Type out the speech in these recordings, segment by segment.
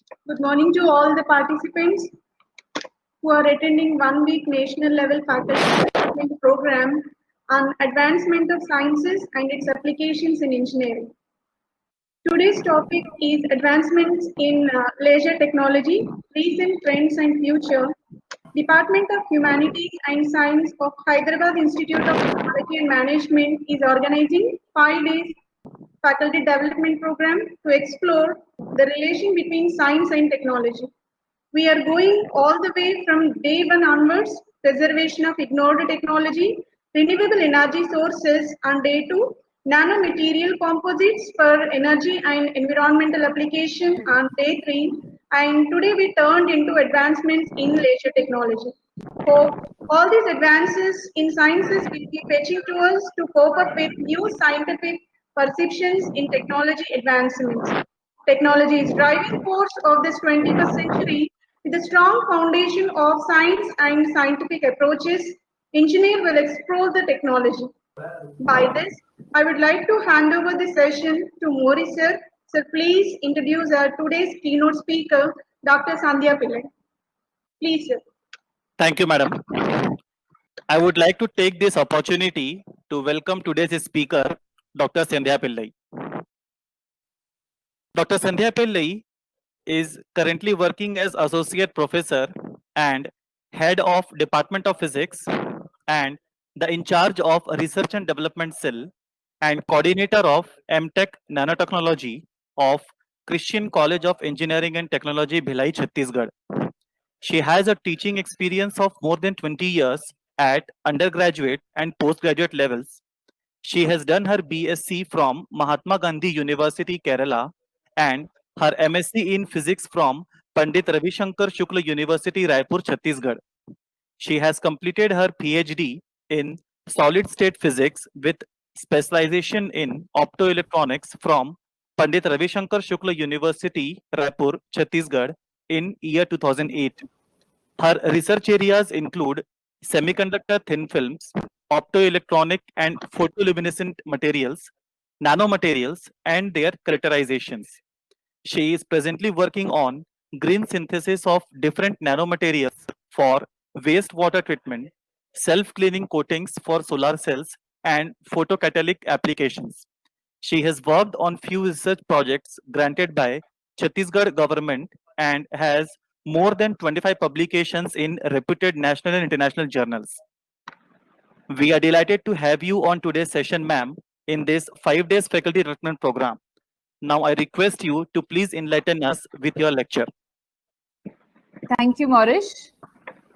Good morning to all the participants who are attending one-week national level faculty development program on advancement of sciences and its applications in engineering. Today's topic is advancements in leisure technology, recent trends and future. Department of Humanities and Science of Hyderabad Institute of Technology and Management is organizing 5 days faculty development program to explore the relation between science and technology. We are going all the way from day one onwards, preservation of ignored technology, renewable energy sources on day two, nanomaterial composites for energy and environmental application on day three, and today we turned into advancements in laser technology. Hope all these advances in sciences will be fetching to us to cope up with new scientific perceptions in technology advancements. Technology is driving force of this 21st century with a strong foundation of science and scientific approaches. Engineer will explore the technology. By this, I would like to hand over the session to Mori sir. Sir, please introduce our today's keynote speaker, Dr. Sandhya Pillai. Please, sir. Thank you, madam. I would like to take this opportunity to welcome today's speaker, Dr. Sandhya Pillai. Dr. Sandhya Pillai is currently working as Associate Professor and Head of Department of Physics and the in charge of Research and Development Cell and Coordinator of MTech Nanotechnology of Christian College of Engineering and Technology, Bhilai, Chhattisgarh. She has a teaching experience of more than 20 years at undergraduate and postgraduate levels. She has done her BSc from Mahatma Gandhi University, Kerala, and her MSc in physics from Pandit Ravi Shankar Shukla University, Raipur, Chhattisgarh. She has completed her PhD in solid state physics with specialization in optoelectronics from Pandit Ravi Shankar Shukla University, Raipur, Chhattisgarh in year 2008. Her research areas include semiconductor thin films, optoelectronic and photoluminescent materials, nanomaterials, and their characterizations. She is presently working on green synthesis of different nanomaterials for wastewater treatment, self-cleaning coatings for solar cells, and photocatalytic applications. She has worked on few research projects granted by Chhattisgarh government and has more than 25 publications in reputed national and international journals. We are delighted to have you on today's session, ma'am, in this 5 days faculty recruitment program. Now I request you to please enlighten us with your lecture. Thank you, Morish.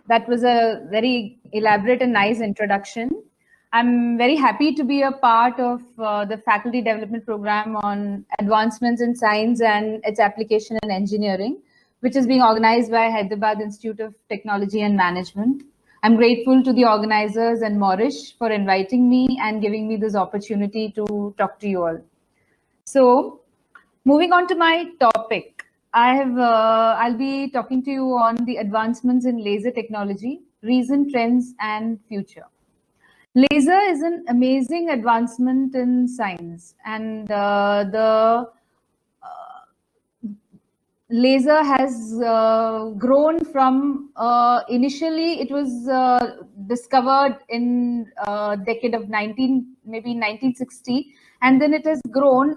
That was a very elaborate and nice introduction. I'm very happy to be a part of the faculty development program on advancements in science and its application in engineering, which is being organized by Hyderabad Institute of Technology and Management. I'm grateful to the organizers and Morish for inviting me and giving me this opportunity to talk to you all. So, moving on to my topic, I'll be talking to you on the advancements in laser technology, recent trends, and future. Laser is an amazing advancement in science, and the laser has grown from initially it was discovered in decade of 1960, and then it has grown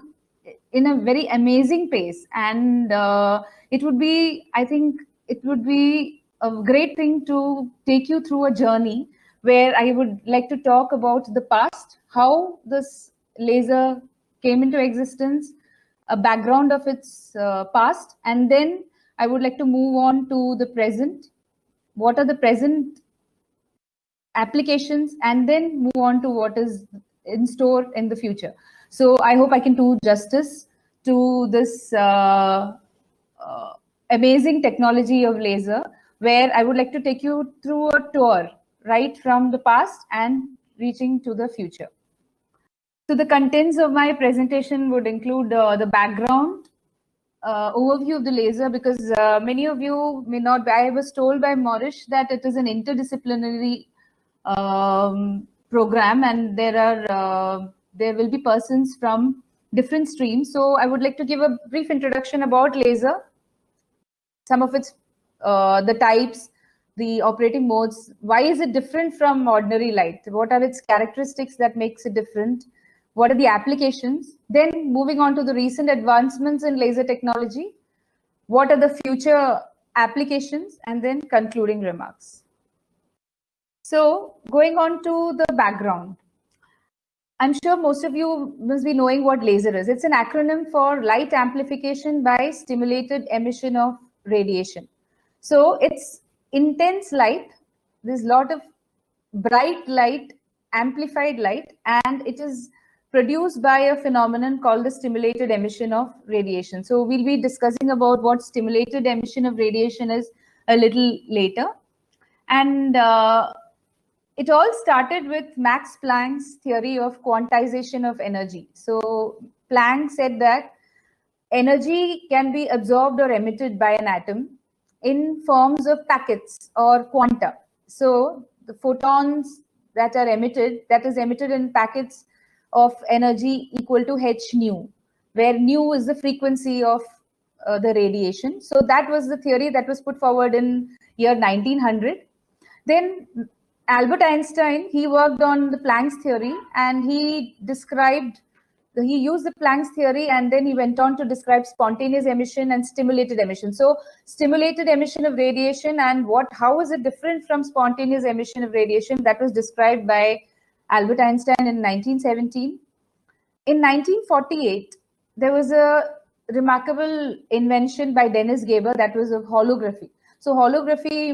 in a very amazing pace, and it would be, I think it would be a great thing to take you through a journey where I would like to talk about the past, how this laser came into existence, a background of its past, and then I would like to move on to the present. What are the present applications, and then move on to what is in store in the future. So I hope I can do justice to this amazing technology of laser, where I would like to take you through a tour right from the past and reaching to the future. So the contents of my presentation would include the background, overview of the laser, because many of you may not be. I was told by Morish that it is an interdisciplinary program, and there will be persons from different streams. So I would like to give a brief introduction about laser, some of its, the types, the operating modes. Why is it different from ordinary light? What are its characteristics that makes it different? What are the applications? Then moving on to the recent advancements in laser technology. What are the future applications? And then concluding remarks. So going on to the background. I'm sure most of you must be knowing what laser is. It's an acronym for light amplification by stimulated emission of radiation. So it's intense light. There's a lot of bright light, amplified light, and it is produced by a phenomenon called the stimulated emission of radiation. So we'll be discussing about what stimulated emission of radiation is a little later. And it all started with Max Planck's theory of quantization of energy. So Planck said that energy can be absorbed or emitted by an atom in forms of packets or quanta. So the photons that are emitted, that is emitted in packets of energy equal to h nu, where nu is the frequency of the radiation. So that was the theory that was put forward in year 1900. Then Albert Einstein, he worked on the Planck's theory, and he used the Planck's theory, and then he went on to describe spontaneous emission and stimulated emission. So stimulated emission of radiation and how is it different from spontaneous emission of radiation, that was described by Albert Einstein in 1917. In 1948, there was a remarkable invention by Dennis Gaber, that was of holography. So holography,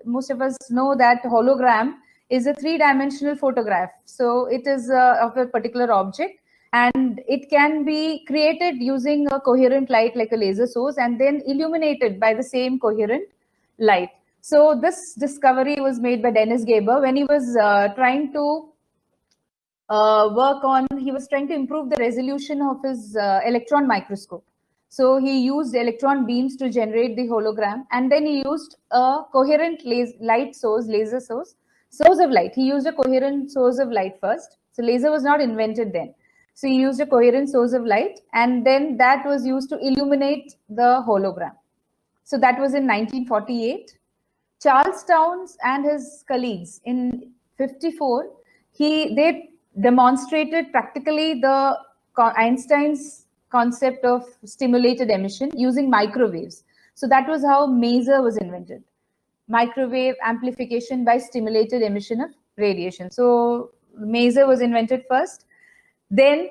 most of us know that hologram is a three-dimensional photograph. So it is of a particular object, and it can be created using a coherent light like a laser source and then illuminated by the same coherent light. So this discovery was made by Dennis Gaber when he was trying to he was trying to improve the resolution of his electron microscope. So he used electron beams to generate the hologram, and then he used a coherent light source, laser source of light. He used a coherent source of light first. So laser was not invented then. So he used a coherent source of light, and then that was used to illuminate the hologram. So that was in 1948. Charles Townes and his colleagues in 54, they demonstrated practically the Einstein's concept of stimulated emission using microwaves. So that was how maser was invented. Microwave amplification by stimulated emission of radiation. So maser was invented first. Then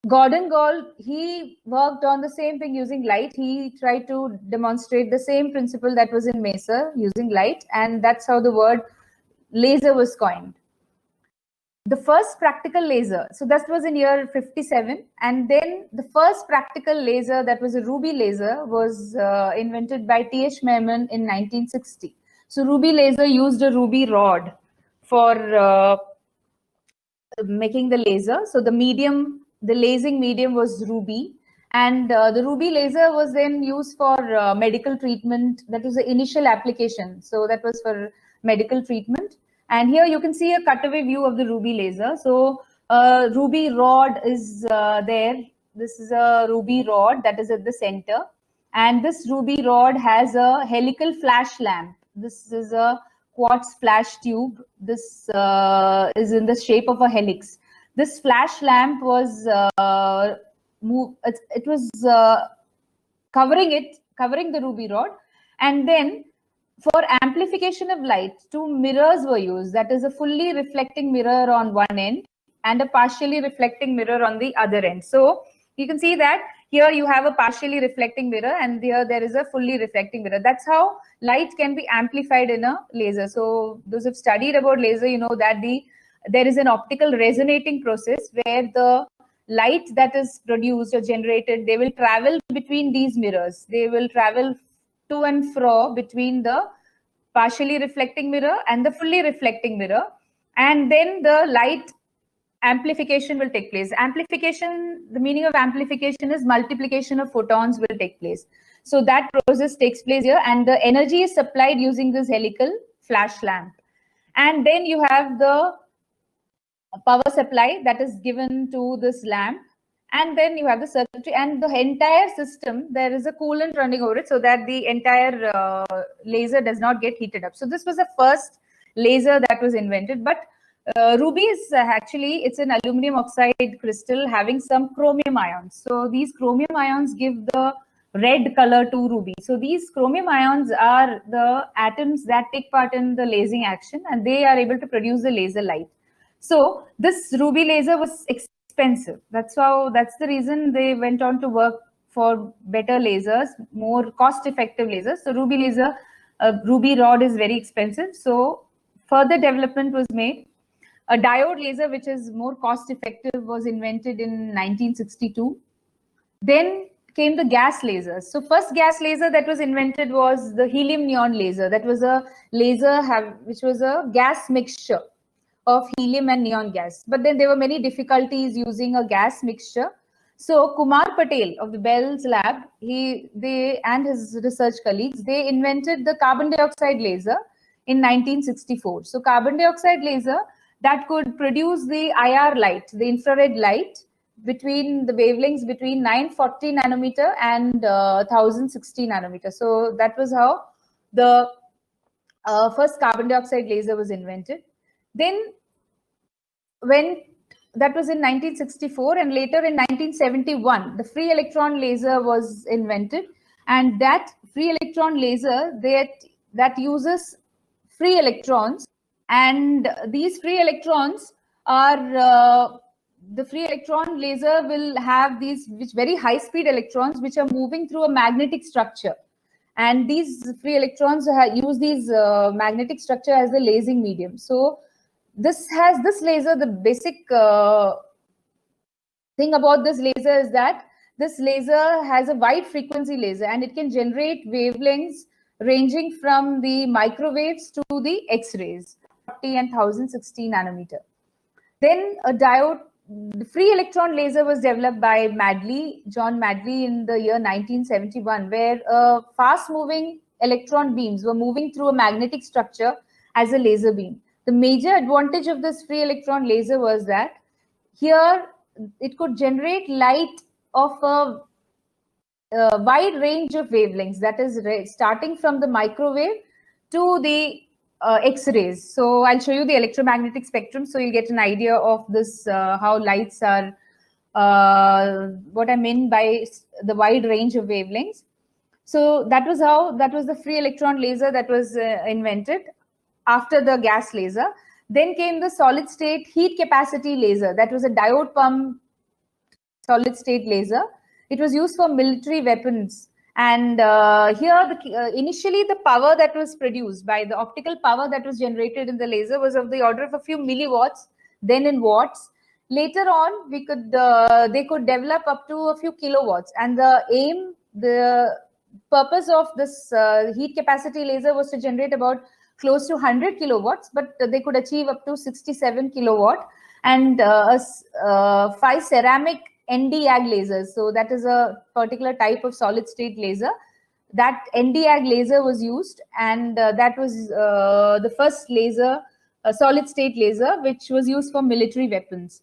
Gordon Gall, he worked on the same thing using light. He tried to demonstrate the same principle that was in maser using light, and that's how the word laser was coined. The first practical laser, so that was in year 57, and then the first practical laser, that was a ruby laser, was invented by T.H. Merman in 1960. So ruby laser used a ruby rod for making the laser. So the lasing medium was ruby, and the ruby laser was then used for medical treatment. That was the initial application. So that was for medical treatment. And here you can see a cutaway view of the ruby laser. So ruby rod is there. This is a ruby rod that is at the center. And this ruby rod has a helical flash lamp. This is a quartz flash tube. This is in the shape of a helix. This flash lamp was covering the ruby rod, and then for amplification of light, two mirrors were used. That is a fully reflecting mirror on one end and a partially reflecting mirror on the other end. So you can see that here you have a partially reflecting mirror, and here there is a fully reflecting mirror. That's how light can be amplified in a laser. So those who have studied about laser, you know that there is an optical resonating process where the light that is produced or generated, they will travel between these mirrors. They will travel to and fro between the partially reflecting mirror and the fully reflecting mirror, and then the light amplification will take place. Amplification, the meaning of amplification is multiplication of photons will take place. So that process takes place here, and the energy is supplied using this helical flash lamp. And then you have the power supply that is given to this lamp, And then you have the circuitry and the entire system. There is a coolant running over it so that the entire laser does not get heated up. So this was the first laser that was invented. But ruby is actually, it's an aluminum oxide crystal having some chromium ions. So these chromium ions give the red color to ruby. So these chromium ions are the atoms that take part in the lasing action, and they are able to produce the laser light. So this ruby laser was expensive. That's the reason they went on to work for better lasers, more cost-effective lasers. So ruby laser, ruby rod is very expensive. So further development was made. A diode laser, which is more cost-effective, was invented in 1962. Then came the gas lasers. So first gas laser that was invented was the helium neon laser. That was a laser which was a gas mixture of helium and neon gas. But then there were many difficulties using a gas mixture. So Kumar Patel of the Bell's lab, they and his research colleagues, they invented the carbon dioxide laser in 1964. So carbon dioxide laser that could produce the IR light, the infrared light, between the wavelengths between 940 nanometer and 1060 nanometer. So that was how the first carbon dioxide laser was invented. Then when that was in 1964, and later in 1971, the free electron laser was invented, and that free electron laser that uses free electrons, and these free electrons are the free electron laser will have these very high speed electrons which are moving through a magnetic structure, and these free electrons use these magnetic structure as the lasing medium. So this laser, the basic thing about this laser is that this laser has a wide frequency laser, and it can generate wavelengths ranging from the microwaves to the X-rays, 40 and 1060 nanometer. Then a diode, the free electron laser was developed by John Madley in the year 1971, where fast-moving electron beams were moving through a magnetic structure as a laser beam. The major advantage of this free electron laser was that here it could generate light of a wide range of wavelengths, that is starting from the microwave to the X-rays. So I'll show you the electromagnetic spectrum so you get an idea of this, how lights are, what I mean by the wide range of wavelengths. So that was the free electron laser that was invented after the gas laser. Then came the solid state heat capacity laser. That was a diode pump solid state laser. It was used for military weapons. And here, initially, the power that was produced by the optical power that was generated in the laser was of the order of a few milliwatts, then in watts. Later on, they could develop up to a few kilowatts. And the purpose of this heat capacity laser was to generate about close to 100 kilowatts, but they could achieve up to 67 kilowatt. And 5 ceramic Nd:YAG lasers. So that is a particular type of solid state laser. That Nd:YAG laser was used, and that was the first laser, a solid state laser, which was used for military weapons.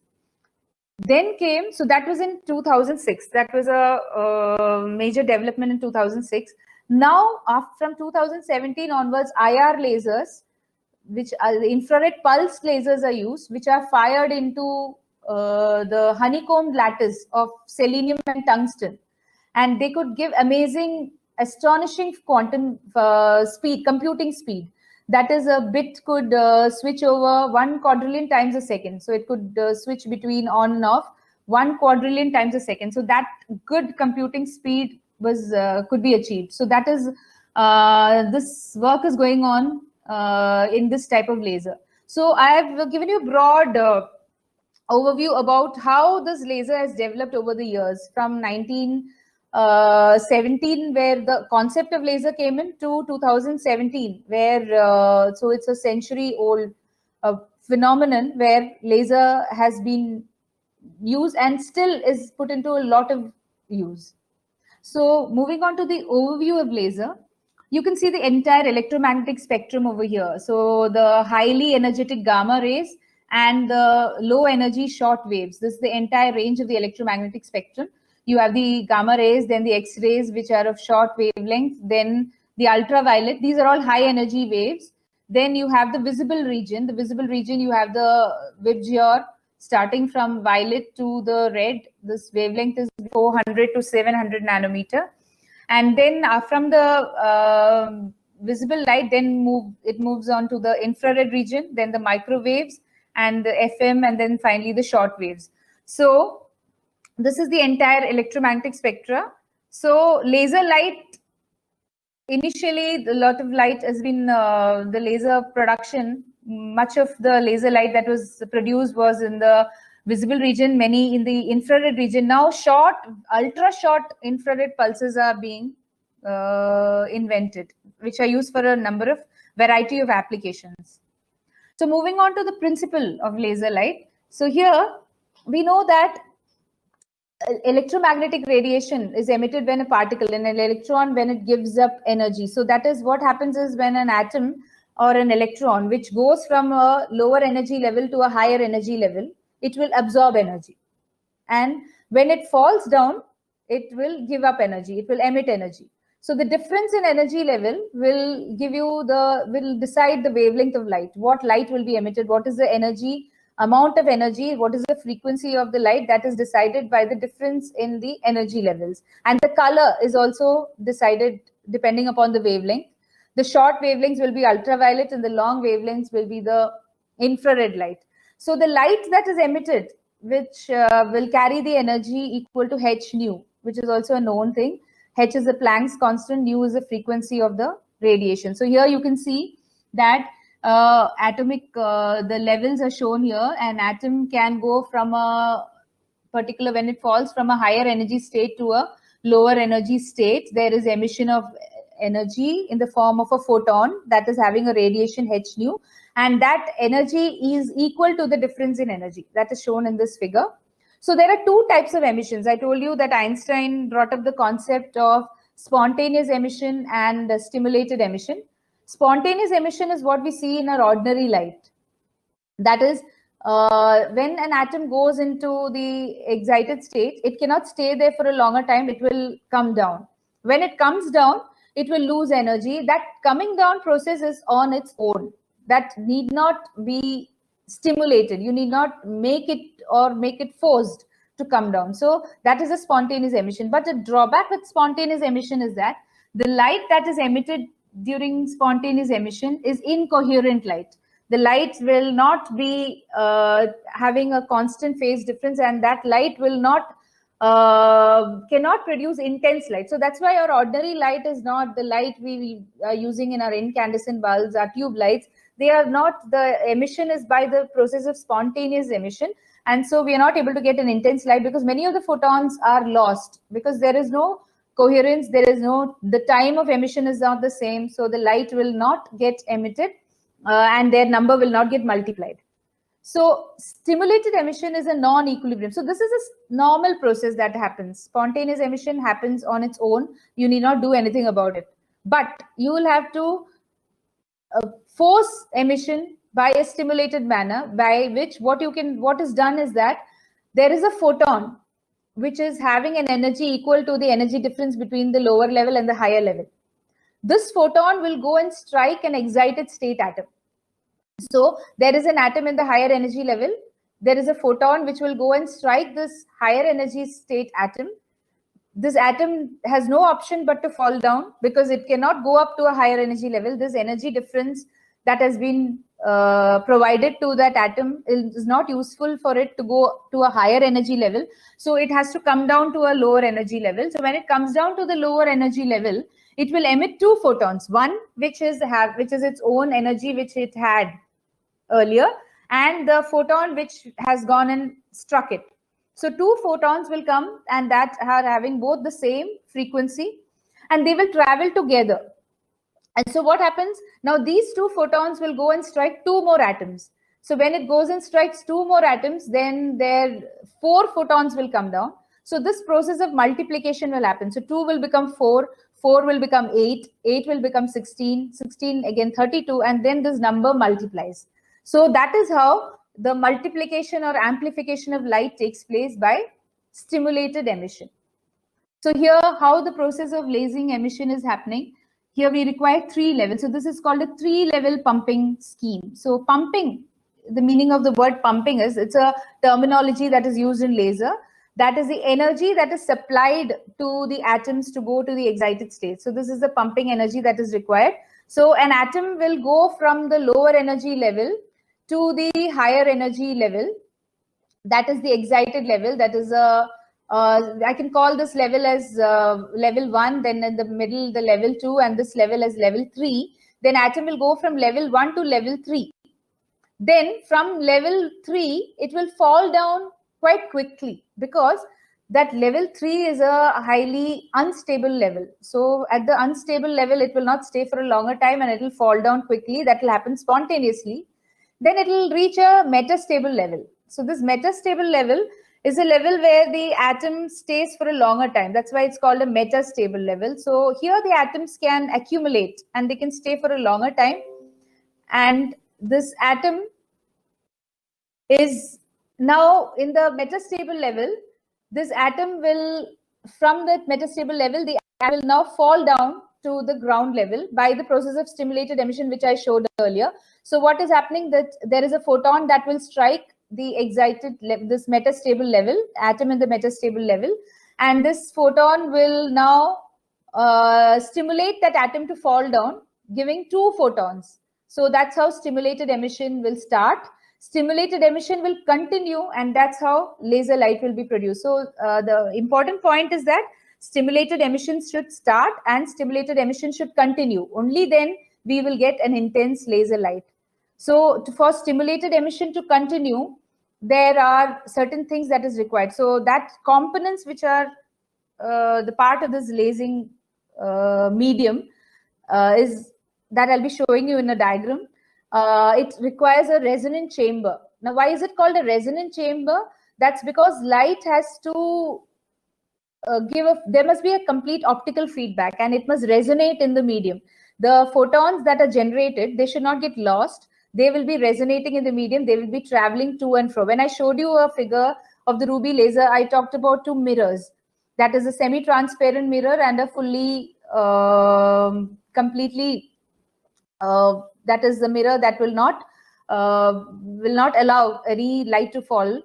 Then came, so that was in 2006. That was a major development in 2006. Now, from 2017 onwards, IR lasers, which are the infrared pulse lasers, are used, which are fired into the honeycomb lattice of selenium and tungsten, and they could give amazing, astonishing quantum speed, computing speed. That is, a bit could switch over 1 quadrillion times a second. So it could switch between on and off 1 quadrillion times a second. So that good computing speed was could be achieved. So that is this work is going on in this type of laser. So I have given you a broad overview about how this laser has developed over the years, from 1917, where the concept of laser came in, to 2017, where so it's a century-old phenomenon where laser has been used and still is put into a lot of use. So moving on to the overview of laser, you can see the entire electromagnetic spectrum over here. So the highly energetic gamma rays and the low energy short waves. This is the entire range of the electromagnetic spectrum. You have the gamma rays, then the X-rays, which are of short wavelength, then the ultraviolet. These are all high energy waves. Then you have the visible region. The visible region, you have the VIBGYOR, starting from violet to the red. This wavelength is 400 to 700 nanometer. And then from the visible light, then it moves on to the infrared region, then the microwaves and the FM, and then finally the short waves. So this is the entire electromagnetic spectra. So laser light, initially a lot of light has been the laser production. Much of the laser light that was produced was in the visible region, many in the infrared region. Now short, ultra short infrared pulses are being invented, which are used for a variety of applications. So moving on to the principle of laser light. So here we know that electromagnetic radiation is emitted when a particle, an electron, when it gives up energy. So that is what happens is when an atom or an electron, which goes from a lower energy level to a higher energy level, it will absorb energy. And when it falls down, it will give up energy, it will emit energy. So the difference in energy level will decide the wavelength of light, what light will be emitted, what is the energy, amount of energy, what is the frequency of the light. That is decided by the difference in the energy levels. And the color is also decided depending upon the wavelength. The short wavelengths will be ultraviolet and the long wavelengths will be the infrared light. So the light that is emitted, which will carry the energy equal to h nu, which is also a known thing. H is the Planck's constant, nu is the frequency of the radiation. So here you can see that the levels are shown here. An atom can go from a particular, when it falls from a higher energy state to a lower energy state, there is emission of energy in the form of a photon that is having a radiation h nu, and that energy is equal to the difference in energy that is shown in this figure. So there are two types of emissions. I told you that Einstein brought up the concept of spontaneous emission and stimulated emission. Spontaneous emission is what we see in our ordinary light. That is, when an atom goes into the excited state, it cannot stay there for a longer time, it will come down. When it comes down, it will lose energy. That coming down process is on its own. That need not be stimulated. You need not make it forced to come down. So that is a spontaneous emission. But the drawback with spontaneous emission is that the light that is emitted during spontaneous emission is incoherent light. The light will not be having a constant phase difference, and that light will not cannot produce intense light. So that's why our ordinary light is not the light we are using in our incandescent bulbs, our tube lights. They are not, the emission is by the process of spontaneous emission. And so we are not able to get an intense light because many of the photons are lost because there is no coherence, the time of emission is not the same. So the light will not get emitted and their number will not get multiplied. So stimulated emission is a non-equilibrium. So this is a normal process that happens. Spontaneous emission happens on its own. You need not do anything about it. But you will have to force emission by a stimulated manner, by which what is done is that there is a photon which is having an energy equal to the energy difference between the lower level and the higher level. This photon will go and strike an excited state atom. So there is an atom in the higher energy level. There is a photon which will go and strike this higher energy state atom. This atom has no option but to fall down because it cannot go up to a higher energy level. This energy difference that has been provided to that atom is not useful for it to go to a higher energy level. So it has to come down to a lower energy level. So when it comes down to the lower energy level, it will emit two photons. One which is its own energy which it had earlier, and the photon which has gone and struck it. So two photons will come and that are having both the same frequency and they will travel together. And so what happens? Now these two photons will go and strike two more atoms. So when it goes and strikes two more atoms, then their 4 photons will come down. So this process of multiplication will happen. So 2 will become 4, 4 will become 8, 8 will become 16, 16 again 32, and then this number multiplies. So that is how the multiplication or amplification of light takes place by stimulated emission. So here, how the process of lasing emission is happening. Here we require 3 levels. So this is called a 3-level pumping scheme. So pumping, the meaning of the word pumping is, it's a terminology that is used in laser. That is the energy that is supplied to the atoms to go to the excited state. So this is the pumping energy that is required. So an atom will go from the lower energy level to the higher energy level. That is the excited level. That is I can call this level as level 1, then in the middle the level 2, and this level as level 3. Then atom will go from level 1 to level 3. Then from level 3, it will fall down quite quickly, because that level 3 is a highly unstable level. So at the unstable level, it will not stay for a longer time and it will fall down quickly. That will happen spontaneously. Then it will reach a metastable level. So this metastable level is a level where the atom stays for a longer time. That's why it's called a metastable level. So here the atoms can accumulate and they can stay for a longer time. And this atom is now in the metastable level. This atom will, from the metastable level, the atom will now fall down to the ground level by the process of stimulated emission, which I showed earlier. So what is happening, that there is a photon that will strike the excited, this metastable level, atom in the metastable level, and this photon will now stimulate that atom to fall down, giving 2 photons. So that's how stimulated emission will start. Stimulated emission will continue, and that's how laser light will be produced. So the important point is that stimulated emission should start and stimulated emission should continue. Only then we will get an intense laser light. So for stimulated emission to continue, there are certain things that is required. So that components which are the part of this lasing medium is that I'll be showing you in a diagram. It requires a resonant chamber. Now, why is it called a resonant chamber? That's because light has to there must be a complete optical feedback and it must resonate in the medium. The photons that are generated, they should not get lost. They will be resonating in the medium. They will be traveling to and fro. When I showed you a figure of the ruby laser, I talked about 2 mirrors. That is a semi-transparent mirror and a fully, completely, that is the mirror that will not allow any light to fall,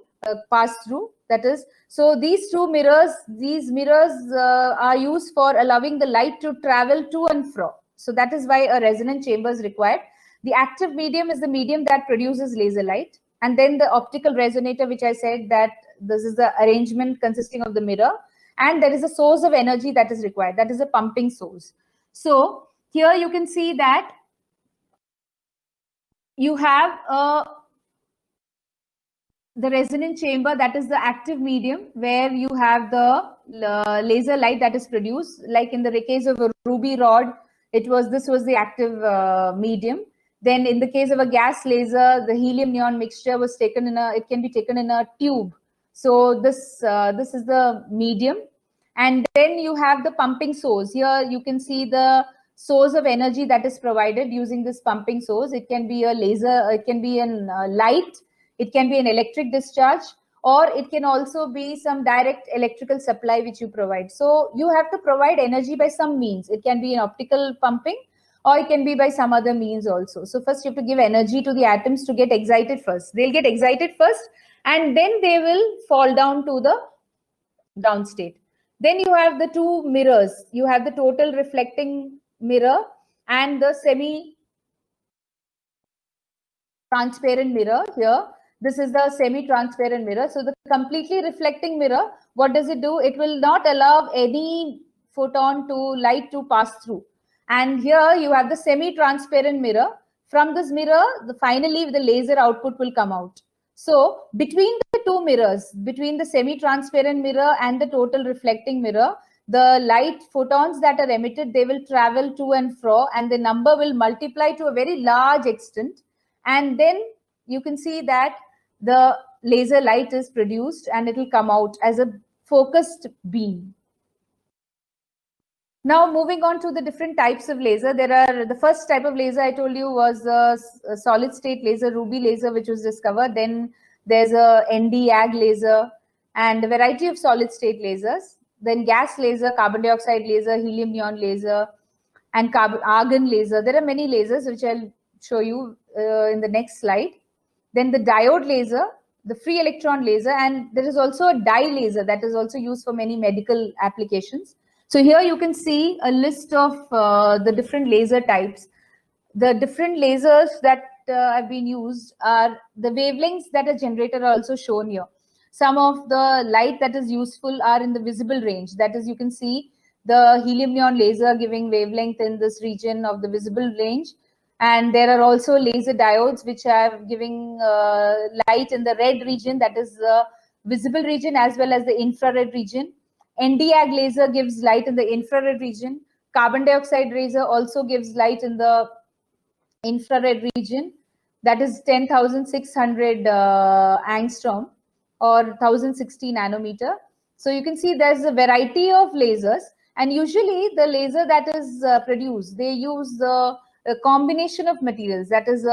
pass through. That is, so these 2 mirrors, are used for allowing the light to travel to and fro. So that is why a resonant chamber is required. The active medium is the medium that produces laser light. And then the optical resonator, which I said that this is the arrangement consisting of the mirror. And there is a source of energy that is required. That is a pumping source. So here you can see that you have the resonant chamber, that is the active medium, where you have the laser light that is produced. Like in the case of a ruby rod, this was the active medium. Then in the case of a gas laser, the helium neon mixture was taken in it can be taken in a tube. So this is the medium. And then you have the pumping source. Here you can see the source of energy that is provided using this pumping source. It can be a laser, it can be an light, it can be an electric discharge, or it can also be some direct electrical supply which you provide. So you have to provide energy by some means. It can be an optical pumping, or it can be by some other means also. So first you have to give energy to the atoms to get excited first. They'll get excited first, and then they will fall down to the ground state. Then you have the 2 mirrors. You have the total reflecting mirror and the semi-transparent mirror here. This is the semi-transparent mirror. So the completely reflecting mirror, what does it do? It will not allow any photon light to pass through. And here you have the semi-transparent mirror. From this mirror, finally the laser output will come out. So between the 2 mirrors, between the semi-transparent mirror and the total reflecting mirror, the light photons that are emitted, they will travel to and fro, and the number will multiply to a very large extent. And then you can see that the laser light is produced and it will come out as a focused beam. Now moving on to the different types of laser, the first type of laser I told you was a solid state laser, ruby laser, which was discovered. Then there's a ND-AG laser and a variety of solid state lasers. Then gas laser, carbon dioxide laser, helium neon laser, and argon laser. There are many lasers which I'll show you in the next slide. Then the diode laser, the free electron laser, and there is also a dye laser that is also used for many medical applications. So here you can see a list of the different laser types. The different lasers that have been used are the wavelengths that are generated are also shown here. Some of the light that is useful are in the visible range. That is, you can see the helium neon laser giving wavelength in this region of the visible range. And there are also laser diodes which are giving light in the red region, that is the visible region, as well as the infrared region. ND-AG laser gives light in the infrared region. Carbon dioxide laser also gives light in the infrared region, that is 10,600 angstrom or 1060 nanometer. So you can see there's a variety of lasers, and usually the laser that is produced, they use a combination of materials, that is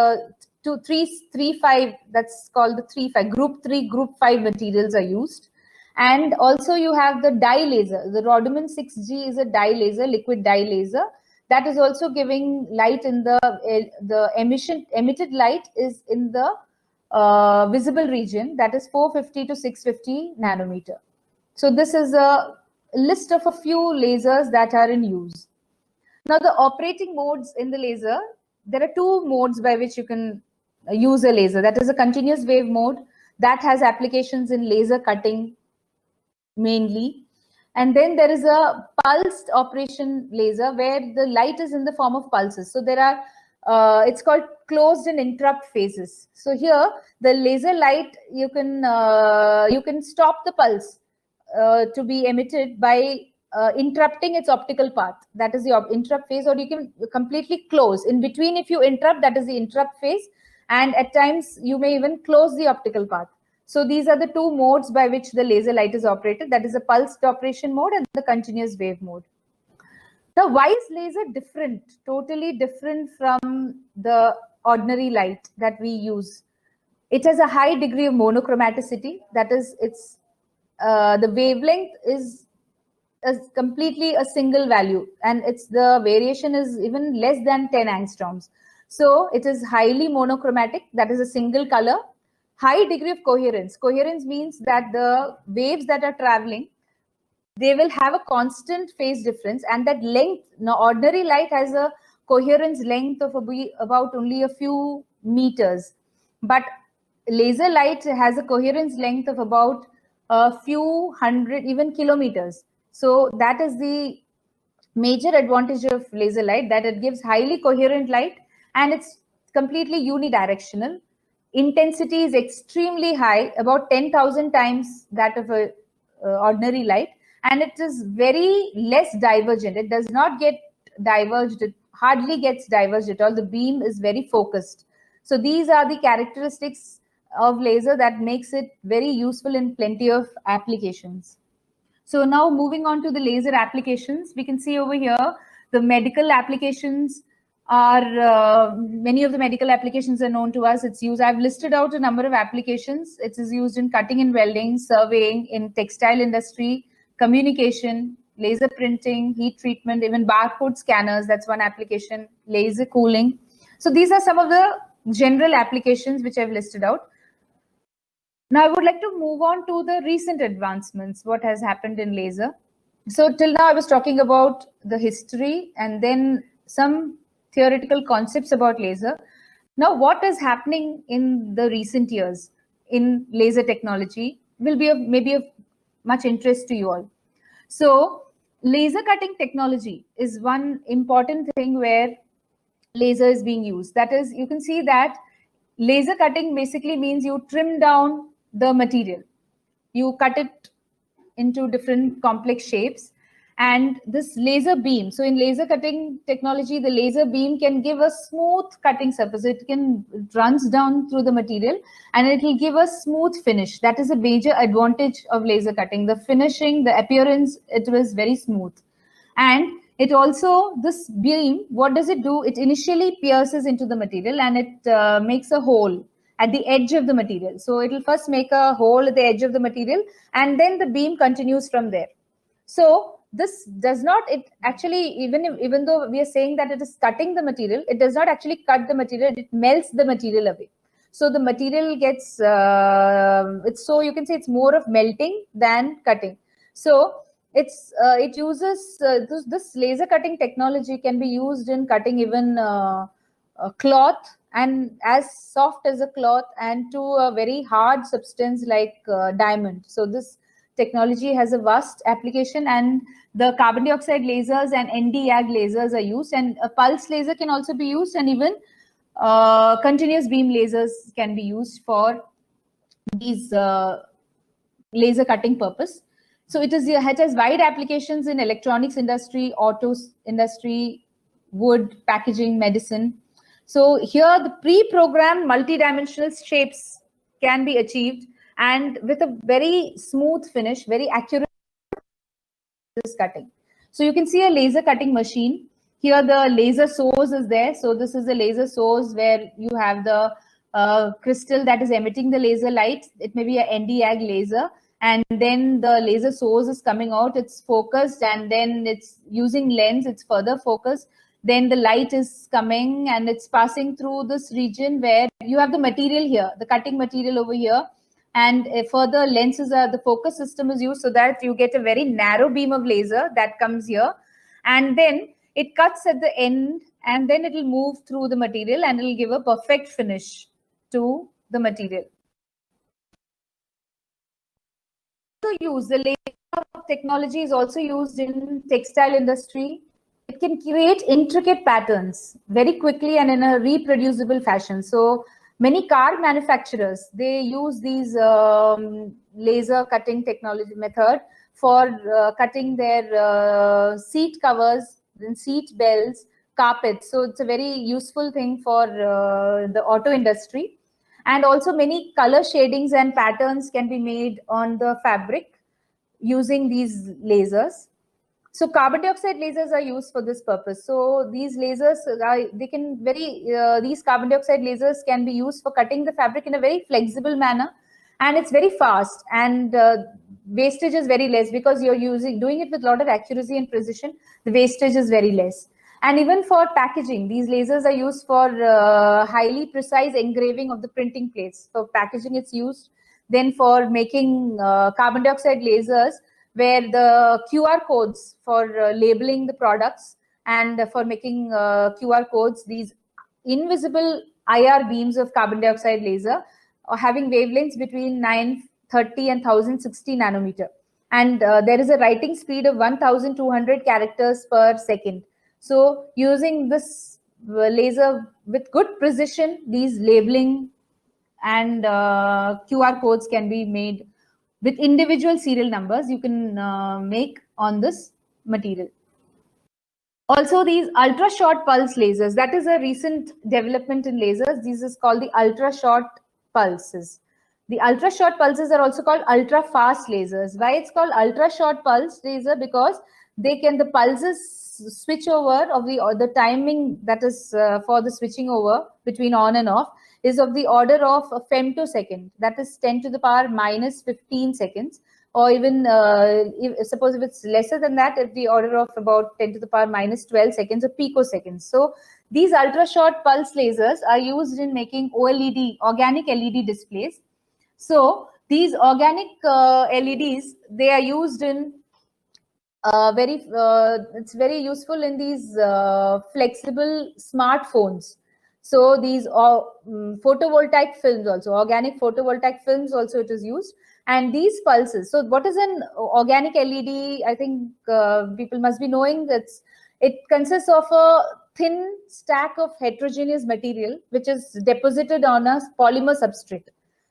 3-5, that's called the 3-5, group 3, group 5 materials are used. And also you have the dye laser. The Rodman 6G is a dye laser, liquid dye laser, that is also giving light in the emitted light is in the visible region, that is 450 to 650 nanometer. So this is a list of a few lasers that are in use. Now the operating modes in the laser, there are two modes by which you can use a laser. That is a continuous wave mode that has applications in laser cutting mainly. And then there is a pulsed operation laser where the light is in the form of pulses. So there are, it's called closed and interrupt phases. So here the laser light, you can stop the pulse to be emitted by interrupting its optical path. That is the interrupt phase, or you can completely close. In between, if you interrupt, that is the interrupt phase. And at times you may even close the optical path. So these are the two modes by which the laser light is operated. That is the pulsed operation mode and the continuous wave mode. Now, why is laser different, totally different from the ordinary light that we use? It has a high degree of monochromaticity. That is, it's the wavelength is completely a single value, and the variation is even less than 10 angstroms. So it is highly monochromatic. That is a single color. High degree of coherence. Coherence means that the waves that are traveling, they will have a constant phase difference, and that length, now ordinary light has a coherence length of about only a few meters, but laser light has a coherence length of about a few hundred, even kilometers. So that is the major advantage of laser light, that it gives highly coherent light and it's completely unidirectional. Intensity is extremely high, about 10,000 times that of a ordinary light, and it is very less divergent. It does not get diverged, it hardly gets diverged at all. The beam is very focused. So these are the characteristics of laser that makes it very useful in plenty of applications. So now moving on to the laser applications, we can see over here the medical applications are, many of the medical applications are known to us. It's used, I've listed out a number of applications. It is used in cutting and welding, surveying, in textile industry, communication, laser printing, heat treatment, even barcode scanners, that's one application, laser cooling. So these are some of the general applications which I've listed out. Now I would like to move on to the recent advancements, what has happened in laser. So till now I was talking about the history and then some theoretical concepts about laser. Now what is happening in the recent years in laser technology will be maybe of much interest to you all. So laser cutting technology is one important thing where laser is being used. That is, you can see that laser cutting basically means you trim down the material. You cut it into different complex shapes. And this laser beam, so in laser cutting technology, the laser beam can give a smooth cutting surface. It runs down through the material and it will give a smooth finish. That is a major advantage of laser cutting. The finishing, the appearance, it was very smooth. And It also, this beam, what does it do? It initially pierces into the material and it makes a hole at the edge of the material. So it will first make a hole at the edge of the material and then the beam continues from there. So this does not, it actually, even though we are saying that it is cutting the material, it does not actually cut the material, it melts the material away. So the material gets, it's, so you can say it's more of melting than cutting. So it uses, this laser cutting technology can be used in cutting even cloth, and as soft as a cloth, and to a very hard substance like diamond. So this technology has a vast application, and the carbon dioxide lasers and Nd:YAG lasers are used, and a pulse laser can also be used, and even continuous beam lasers can be used for these laser cutting purpose. So it has wide applications in electronics industry, autos industry, wood, packaging, medicine. So here the pre-programmed multi-dimensional shapes can be achieved, and with a very smooth finish, very accurate cutting. So you can see a laser cutting machine. Here the laser source is there. So this is the laser source where you have the crystal that is emitting the laser light. It may be a Nd:YAG laser. And then the laser source is coming out, it's focused, and then it's using lens, it's further focused. Then the light is coming and it's passing through this region where you have the material here, the cutting material over here. And further lenses are, the focus system is used so that you get a very narrow beam of laser that comes here. And then it cuts at the end, and then it will move through the material and it will give a perfect finish to the material. Use the laser technology is also used in textile industry. It can create intricate patterns very quickly and in a reproducible fashion. So many car manufacturers, they use these laser cutting technology method for cutting their seat covers, then seat belts, carpets. So it's a very useful thing for the auto industry. And also many color shadings and patterns can be made on the fabric using these lasers. So carbon dioxide lasers are used for this purpose. So these lasers, these carbon dioxide lasers can be used for cutting the fabric in a very flexible manner, and it's very fast, and wastage is very less because you're doing it with a lot of accuracy and precision. The wastage is very less. And even for packaging, these lasers are used for highly precise engraving of the printing plates. For packaging, it's used. Then for making carbon dioxide lasers, where the QR codes for labeling the products, and for making QR codes, these invisible IR beams of carbon dioxide laser are having wavelengths between 930 and 1060 nanometer. And there is a writing speed of 1200 characters per second. So using this laser with good precision, these labeling and QR codes can be made with individual serial numbers you can make on this material. Also, these ultra short pulse lasers, that is a recent development in lasers. This is called the ultra short pulses. The ultra short pulses are also called ultra fast lasers. Why it's called ultra short pulse laser? Because the pulses switch over of the timing that is for the switching over between on and off is of the order of a femtosecond, that is 10 to the power minus 15 seconds, or even suppose if it's lesser than that, at the order of about 10 to the power minus 12 seconds or picoseconds. So these ultra short pulse lasers are used in making OLED, organic LED displays. So these organic LEDs, they are used in it's very useful in these flexible smartphones. So these photovoltaic films also, organic photovoltaic films also it is used. And these pulses, so what is an organic LED? I think people must be knowing that it consists of a thin stack of heterogeneous material which is deposited on a polymer substrate.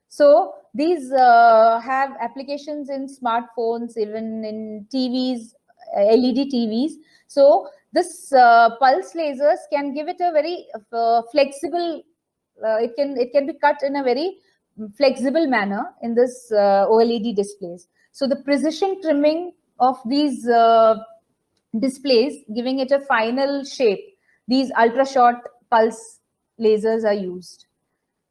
So these have applications in smartphones, even in TVs, LED TVs. So this pulse lasers can give it a very flexible, it can be cut in a very flexible manner in this OLED displays. So the precision trimming of these displays, giving it a final shape, these ultra short pulse lasers are used.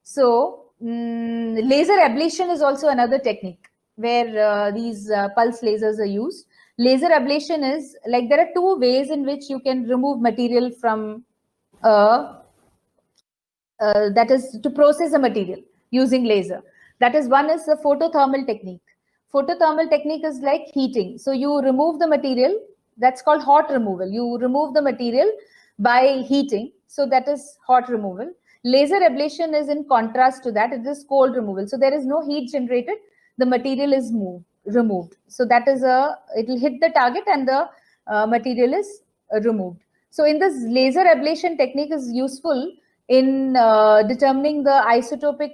So laser ablation is also another technique where these pulse lasers are used. Laser ablation is like, there are two ways in which you can remove material from that is to process a material using laser. That is, one is the photothermal technique. Photothermal technique is like heating. So you remove the material, that's called hot removal. You remove the material by heating. So that is hot removal. Laser ablation is in contrast to that. It is cold removal. So there is no heat generated. The material is removed. So that is it will hit the target and the material is removed. So in this, laser ablation technique is useful in determining the isotopic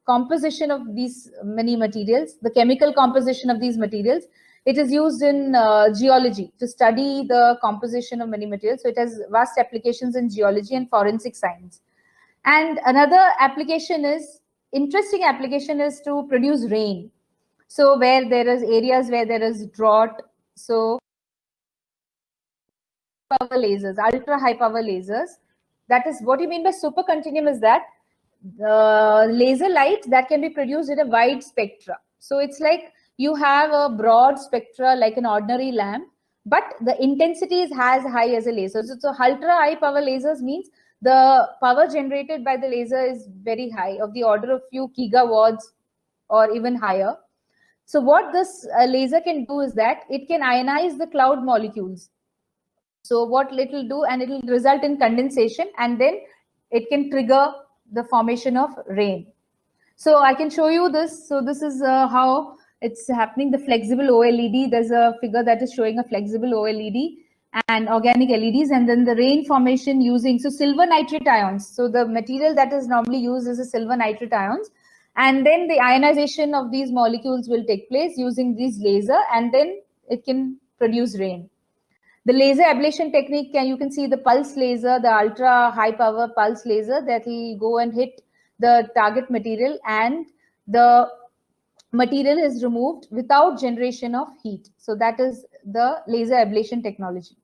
composition of these many materials, the chemical composition of these materials. It is used in geology to study the composition of many materials. So it has vast applications in geology and forensic science. And another application is, interesting application is to produce rain. So where there is areas where there is drought, so power lasers, ultra high power lasers. That is what you mean by super continuum, is that laser light that can be produced in a wide spectra. So it's like you have a broad spectra like an ordinary lamp, but the intensity is as high as a laser. So ultra high power lasers means the power generated by the laser is very high, of the order of few gigawatts or even higher. So what this laser can do is that it can ionize the cloud molecules. So what it will do, and it will result in condensation, and then it can trigger the formation of rain. So I can show you this. So this is how it's happening, the flexible OLED. There's a figure that is showing a flexible OLED and organic LEDs, and then the rain formation using, so silver nitrate ions. So the material that is normally used is a silver nitrate ions. And then the ionization of these molecules will take place using these laser, and then it can produce rain. The laser ablation technique, you can see the pulse laser, the ultra high power pulse laser that will go and hit the target material, and the material is removed without generation of heat. So that is the laser ablation technology.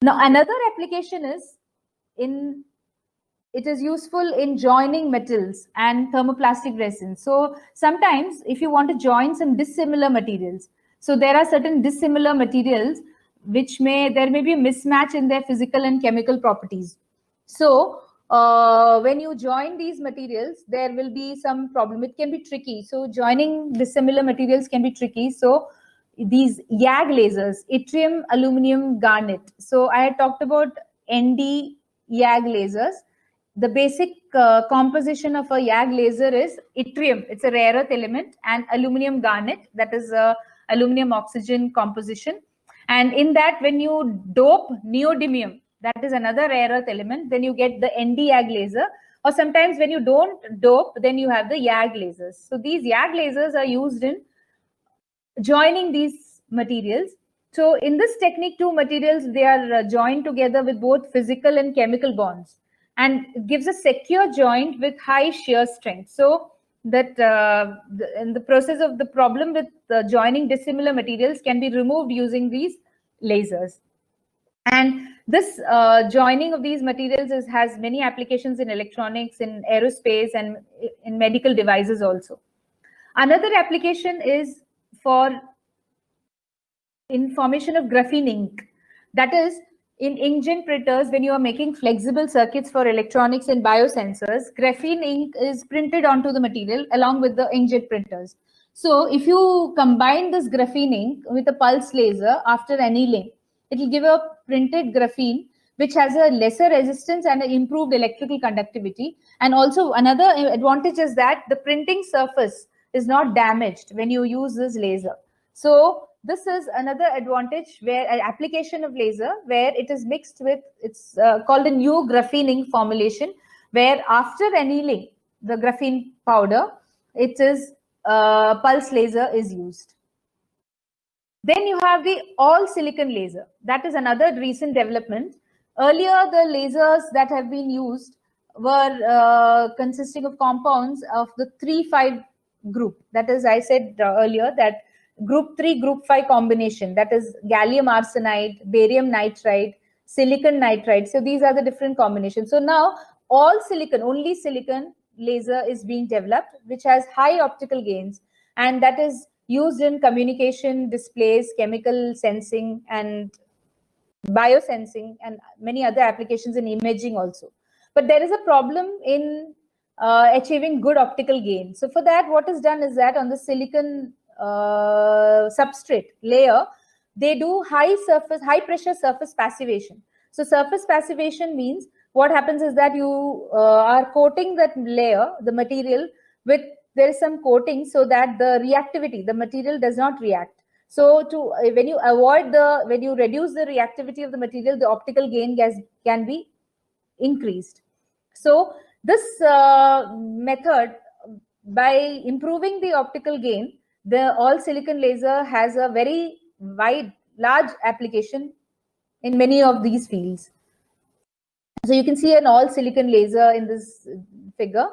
Now another application is it is useful in joining metals and thermoplastic resins. So sometimes if you want to join some dissimilar materials, so there are certain dissimilar materials which there may be a mismatch in their physical and chemical properties. So when you join these materials, there will be some problem. It can be tricky. So joining dissimilar materials can be tricky. So these YAG lasers, yttrium aluminum garnet. So I had talked about ND YAG lasers. The basic composition of a YAG laser is yttrium, it's a rare earth element, and aluminum garnet, that is aluminum oxygen composition. And in that, when you dope neodymium, that is another rare earth element, then you get the ND YAG laser. Or sometimes when you don't dope, then you have the YAG lasers. So these YAG lasers are used in joining these materials. So in this technique, two materials, they are joined together with both physical and chemical bonds, and it gives a secure joint with high shear strength. So that in the process of the problem with joining dissimilar materials can be removed using these lasers. And this joining of these materials has many applications in electronics, in aerospace, and in medical devices also. Another application is for in formation of graphene ink. That is, in inkjet printers, when you are making flexible circuits for electronics and biosensors, graphene ink is printed onto the material along with the inkjet printers. So if you combine this graphene ink with a pulse laser after annealing, it will give a printed graphene which has a lesser resistance and an improved electrical conductivity. And also another advantage is that the printing surface is not damaged when you use this laser. So this is another advantage, where an application of laser where it is mixed with, it's called a new graphene ink formulation, where after annealing the graphene powder, it is pulse laser is used. Then you have the all silicon laser. That is another recent development. Earlier, the lasers that have been used were consisting of compounds of the 3,5 group. That is, I said earlier that group 3, group 5 combination, that is gallium arsenide, barium nitride, silicon nitride. So these are the different combinations. So now all silicon, only silicon laser is being developed, which has high optical gains, and that is used in communication, displays, chemical sensing, and biosensing, and many other applications in imaging also. But there is a problem in achieving good optical gain. So for that, what is done is that on the silicon substrate layer, they do high pressure surface passivation. So surface passivation means what happens is that you are coating that layer, the material, with there is some coating so that the reactivity, the material does not react. So when you reduce the reactivity of the material, the optical gain can be increased. So this method, by improving the optical gain, the all silicon laser has a very large application in many of these fields. So you can see an all silicon laser in this figure.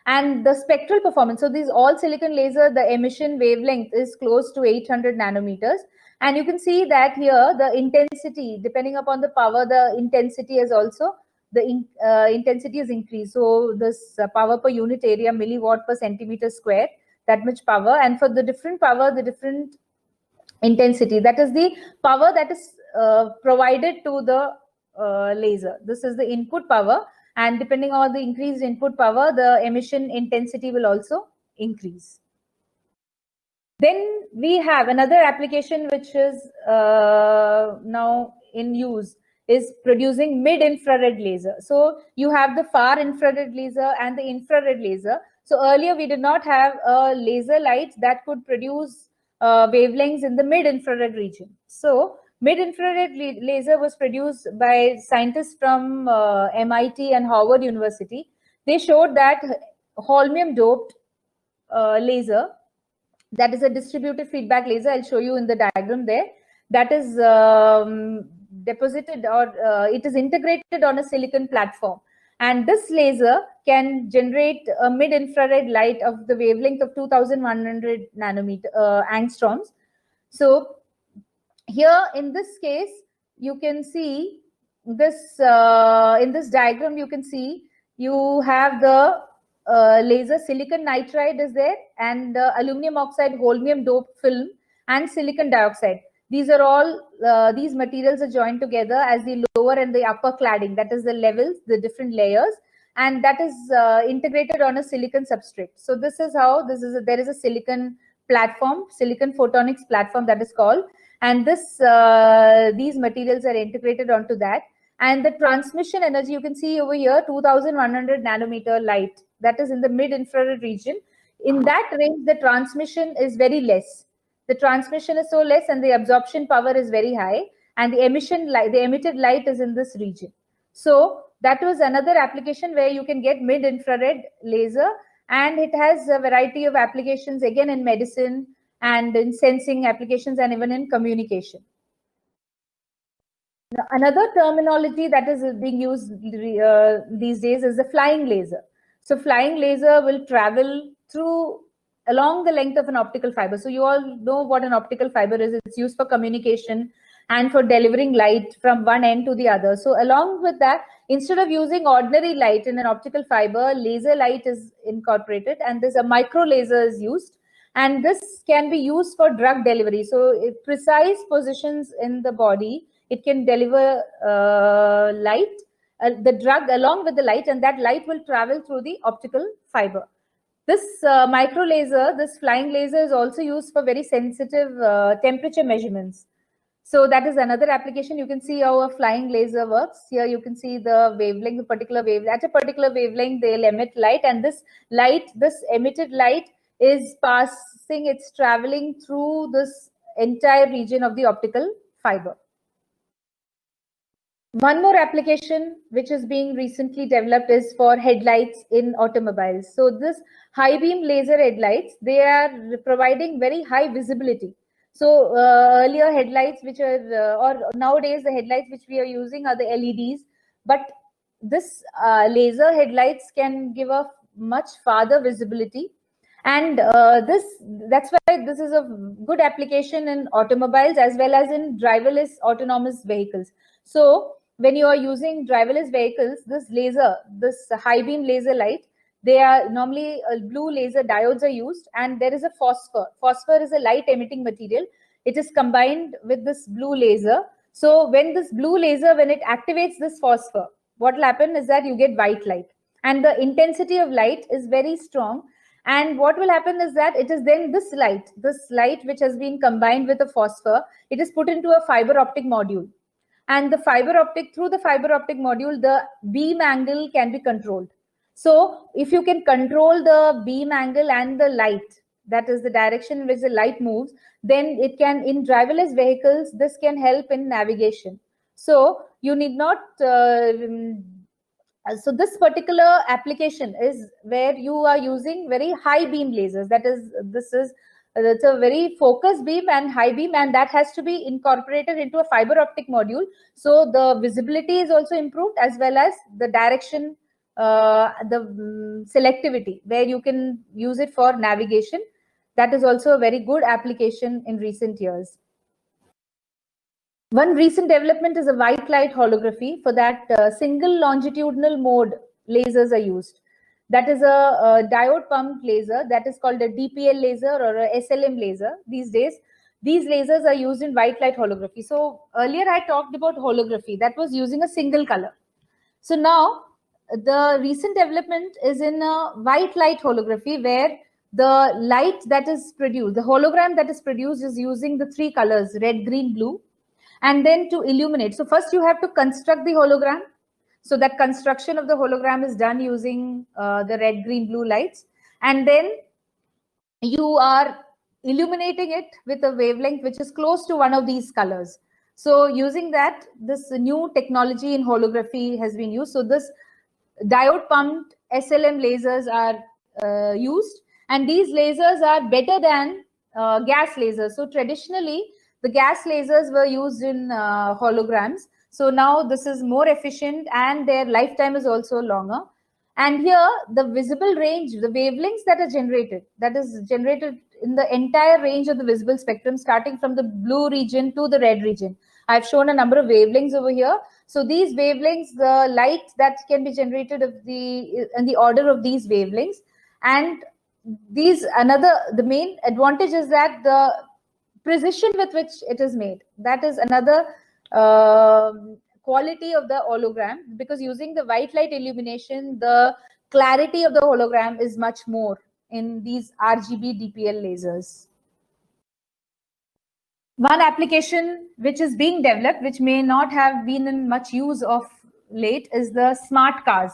And the spectral performance, so these all silicon laser, the emission wavelength is close to 800 nanometers. And you can see that here the intensity, depending upon the power, the intensity is also, intensity is increased. So this power per unit area, milliwatt per centimeter square, that much power. And for the different power, the different intensity, that is the power that is provided to the laser. This is the input power. And depending on the increased input power, the emission intensity will also increase. Then we have another application which is now in use, is producing mid-infrared laser. So you have the far infrared laser and the infrared laser. So earlier we did not have a laser light that could produce wavelengths in the mid-infrared region. So mid-infrared laser was produced by scientists from MIT and Harvard University. They showed that holmium-doped laser, that is a distributed feedback laser, I'll show you in the diagram there, that is deposited or it is integrated on a silicon platform. And this laser can generate a mid-infrared light of the wavelength of 2100 angstroms. So here in this case, you can see this in this diagram, you can see you have the laser silicon nitride is there, and aluminum oxide holmium doped film and silicon dioxide. These are all, these materials are joined together as the lower and the upper cladding, that is the levels, the different layers, and that is integrated on a silicon substrate. So this is how, there is a silicon platform, silicon photonics platform that is called, and this these materials are integrated onto that. And the transmission energy, you can see over here, 2100 nanometer light, that is in the mid-infrared region. In that range, the transmission is very less. The transmission is so less and the absorption power is very high, and the emitted light is in this region. So that was another application where you can get mid-infrared laser, and it has a variety of applications again in medicine and in sensing applications and even in communication. Another terminology that is being used these days is the flying laser. So flying laser will travel along the length of an optical fiber. So you all know what an optical fiber is. It's used for communication and for delivering light from one end to the other. So along with that, instead of using ordinary light in an optical fiber, laser light is incorporated, and there's a micro laser is used. And this can be used for drug delivery. So if precise positions in the body, it can deliver light, the drug along with the light, and that light will travel through the optical fiber. This micro laser, this flying laser, is also used for very sensitive temperature measurements. So that is another application. You can see how a flying laser works. Here you can see the wavelength, the particular wavelength. At a particular wavelength, they'll emit light, and this light, this emitted light is passing, it's traveling through this entire region of the optical fiber. One more application which is being recently developed is for headlights in automobiles. So this high beam laser headlights, they are providing very high visibility. So earlier headlights which are, or nowadays the headlights which we are using are the LEDs, but this laser headlights can give a much farther visibility. And that's why this is a good application in automobiles as well as in driverless autonomous vehicles. So when you are using driverless vehicles, this high beam laser light, they are normally blue laser diodes are used, and there is a phosphor. Phosphor is a light emitting material. It is combined with this blue laser. So when this blue laser, when it activates this phosphor, what will happen is that you get white light, and the intensity of light is very strong. And what will happen is that it is then this light which has been combined with a phosphor, it is put into a fiber optic module. And through the fiber optic module, the beam angle can be controlled. So if you can control the beam angle and the light, that is the direction in which the light moves, then it can, in driverless vehicles, this can help in navigation. So you need not so this particular application is where you are using very high beam lasers. It's a very focused beam and high beam, and that has to be incorporated into a fiber optic module. So the visibility is also improved, as well as the direction, selectivity, where you can use it for navigation. That is also a very good application in recent years. One recent development is a white light holography. For that, single longitudinal mode lasers are used. That is a diode pumped laser that is called a DPL laser or a SLM laser these days. These lasers are used in white light holography. So earlier I talked about holography that was using a single color. So now the recent development is in a white light holography, where the light that is produced, the hologram that is produced, is using the three colors, red, green, blue. And then to illuminate, so first you have to construct the hologram. So that construction of the hologram is done using the red, green, blue lights. And then you are illuminating it with a wavelength which is close to one of these colors. So using that, this new technology in holography has been used. So this diode pumped SLM lasers are used, and these lasers are better than gas lasers. So traditionally, the gas lasers were used in holograms. So now this is more efficient, and their lifetime is also longer. And here, the visible range, the wavelengths that are generated, that is generated in the entire range of the visible spectrum, starting from the blue region to the red region. I've shown a number of wavelengths over here. So these wavelengths, the light that can be generated in the order of these wavelengths. And the main advantage is that the precision with which it is made, that is another quality of the hologram, because using the white light illumination, the clarity of the hologram is much more in these RGB DPL lasers. One application which is being developed, which may not have been in much use of late, is the smart cars,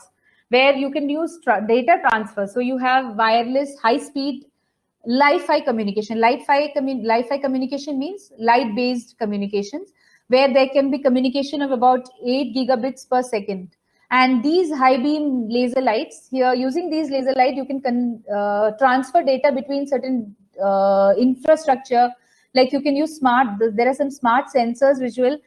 where you can use data transfer. So you have wireless high-speed Li-Fi communication. Li-Fi communication means light-based communications, where there can be communication of about 8 gigabits per second. And these high beam laser lights, here using these laser light, you can transfer data between certain infrastructure. Like you can use there are some smart sensors which will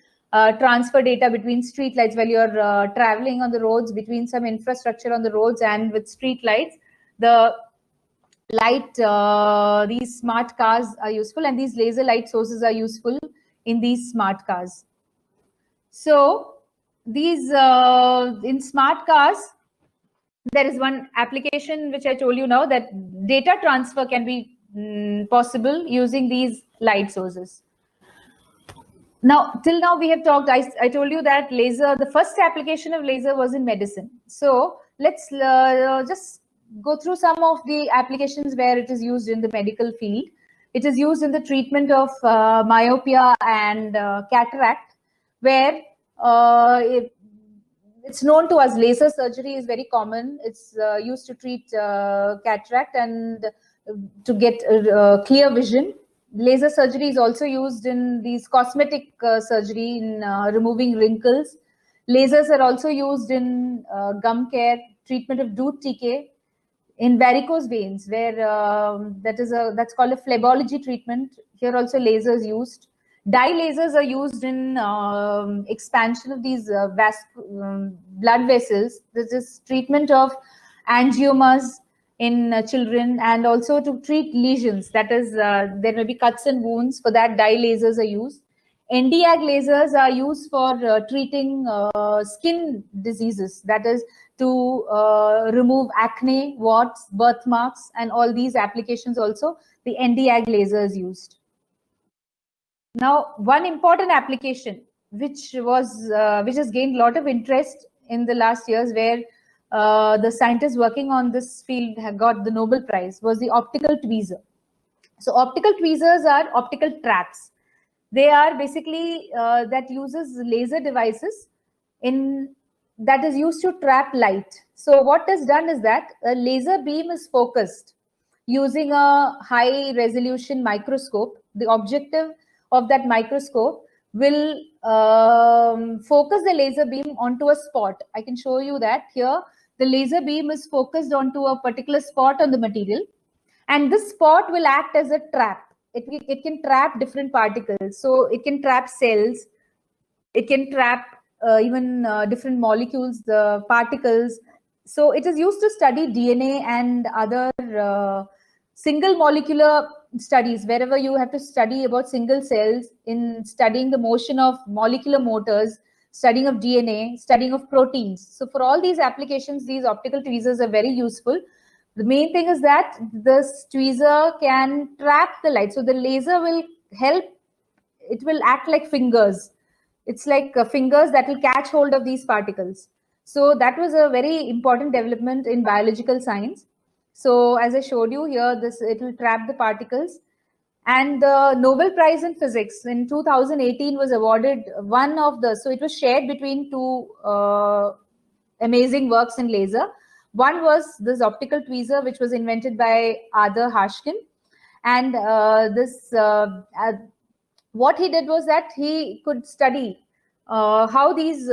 transfer data between street lights while you're traveling on the roads, between some infrastructure on the roads and with street lights. The light, these smart cars are useful, and these laser light sources are useful in these smart cars. So these in smart cars, there is one application which I told you now, that data transfer can be possible using these light sources. Now, till now we have talked, I told you that laser, the first application of laser was in medicine. So let's just go through some of the applications where it is used in the medical field. It is used in the treatment of myopia and cataract, where it's known to us laser surgery is very common. It's used to treat cataract and to get clear vision. Laser surgery is also used in these cosmetic surgery, in removing wrinkles. Lasers are also used in gum care, treatment of tooth decay, in varicose veins, where that's called a phlebology treatment. Here also lasers used. Dye lasers are used in expansion of these blood vessels. This is treatment of angiomas in children, and also to treat lesions. That is, there may be cuts and wounds. For that, dye lasers are used. Nd:YAG lasers are used for treating skin diseases. That is, to remove acne, warts, birthmarks, and all these applications also, the Nd:YAG laser is used. Now, one important application which has gained a lot of interest in the last years, where the scientists working on this field have got the Nobel Prize, was the optical tweezer. So optical tweezers are optical traps. They are basically that uses laser devices that is used to trap light. So what is done is that a laser beam is focused using a high resolution microscope. The objective of that microscope will focus the laser beam onto a spot. I can show you that here. The laser beam is focused onto a particular spot on the material, and this spot will act as a trap. It can trap different particles. So it can trap cells, it can trap even different molecules, the particles. So it is used to study DNA and other single molecular studies, wherever you have to study about single cells, in studying the motion of molecular motors, studying of DNA, studying of proteins. So for all these applications, these optical tweezers are very useful. The main thing is that this tweezer can trap the light. So the laser will help, it will act like fingers. It's like fingers that will catch hold of these particles. So that was a very important development in biological science. So as I showed you here, it will trap the particles. And the Nobel Prize in Physics in 2018 was awarded so it was shared between two amazing works in laser. One was this optical tweezer, which was invented by Arthur Hashkin. And what he did was that he could study how these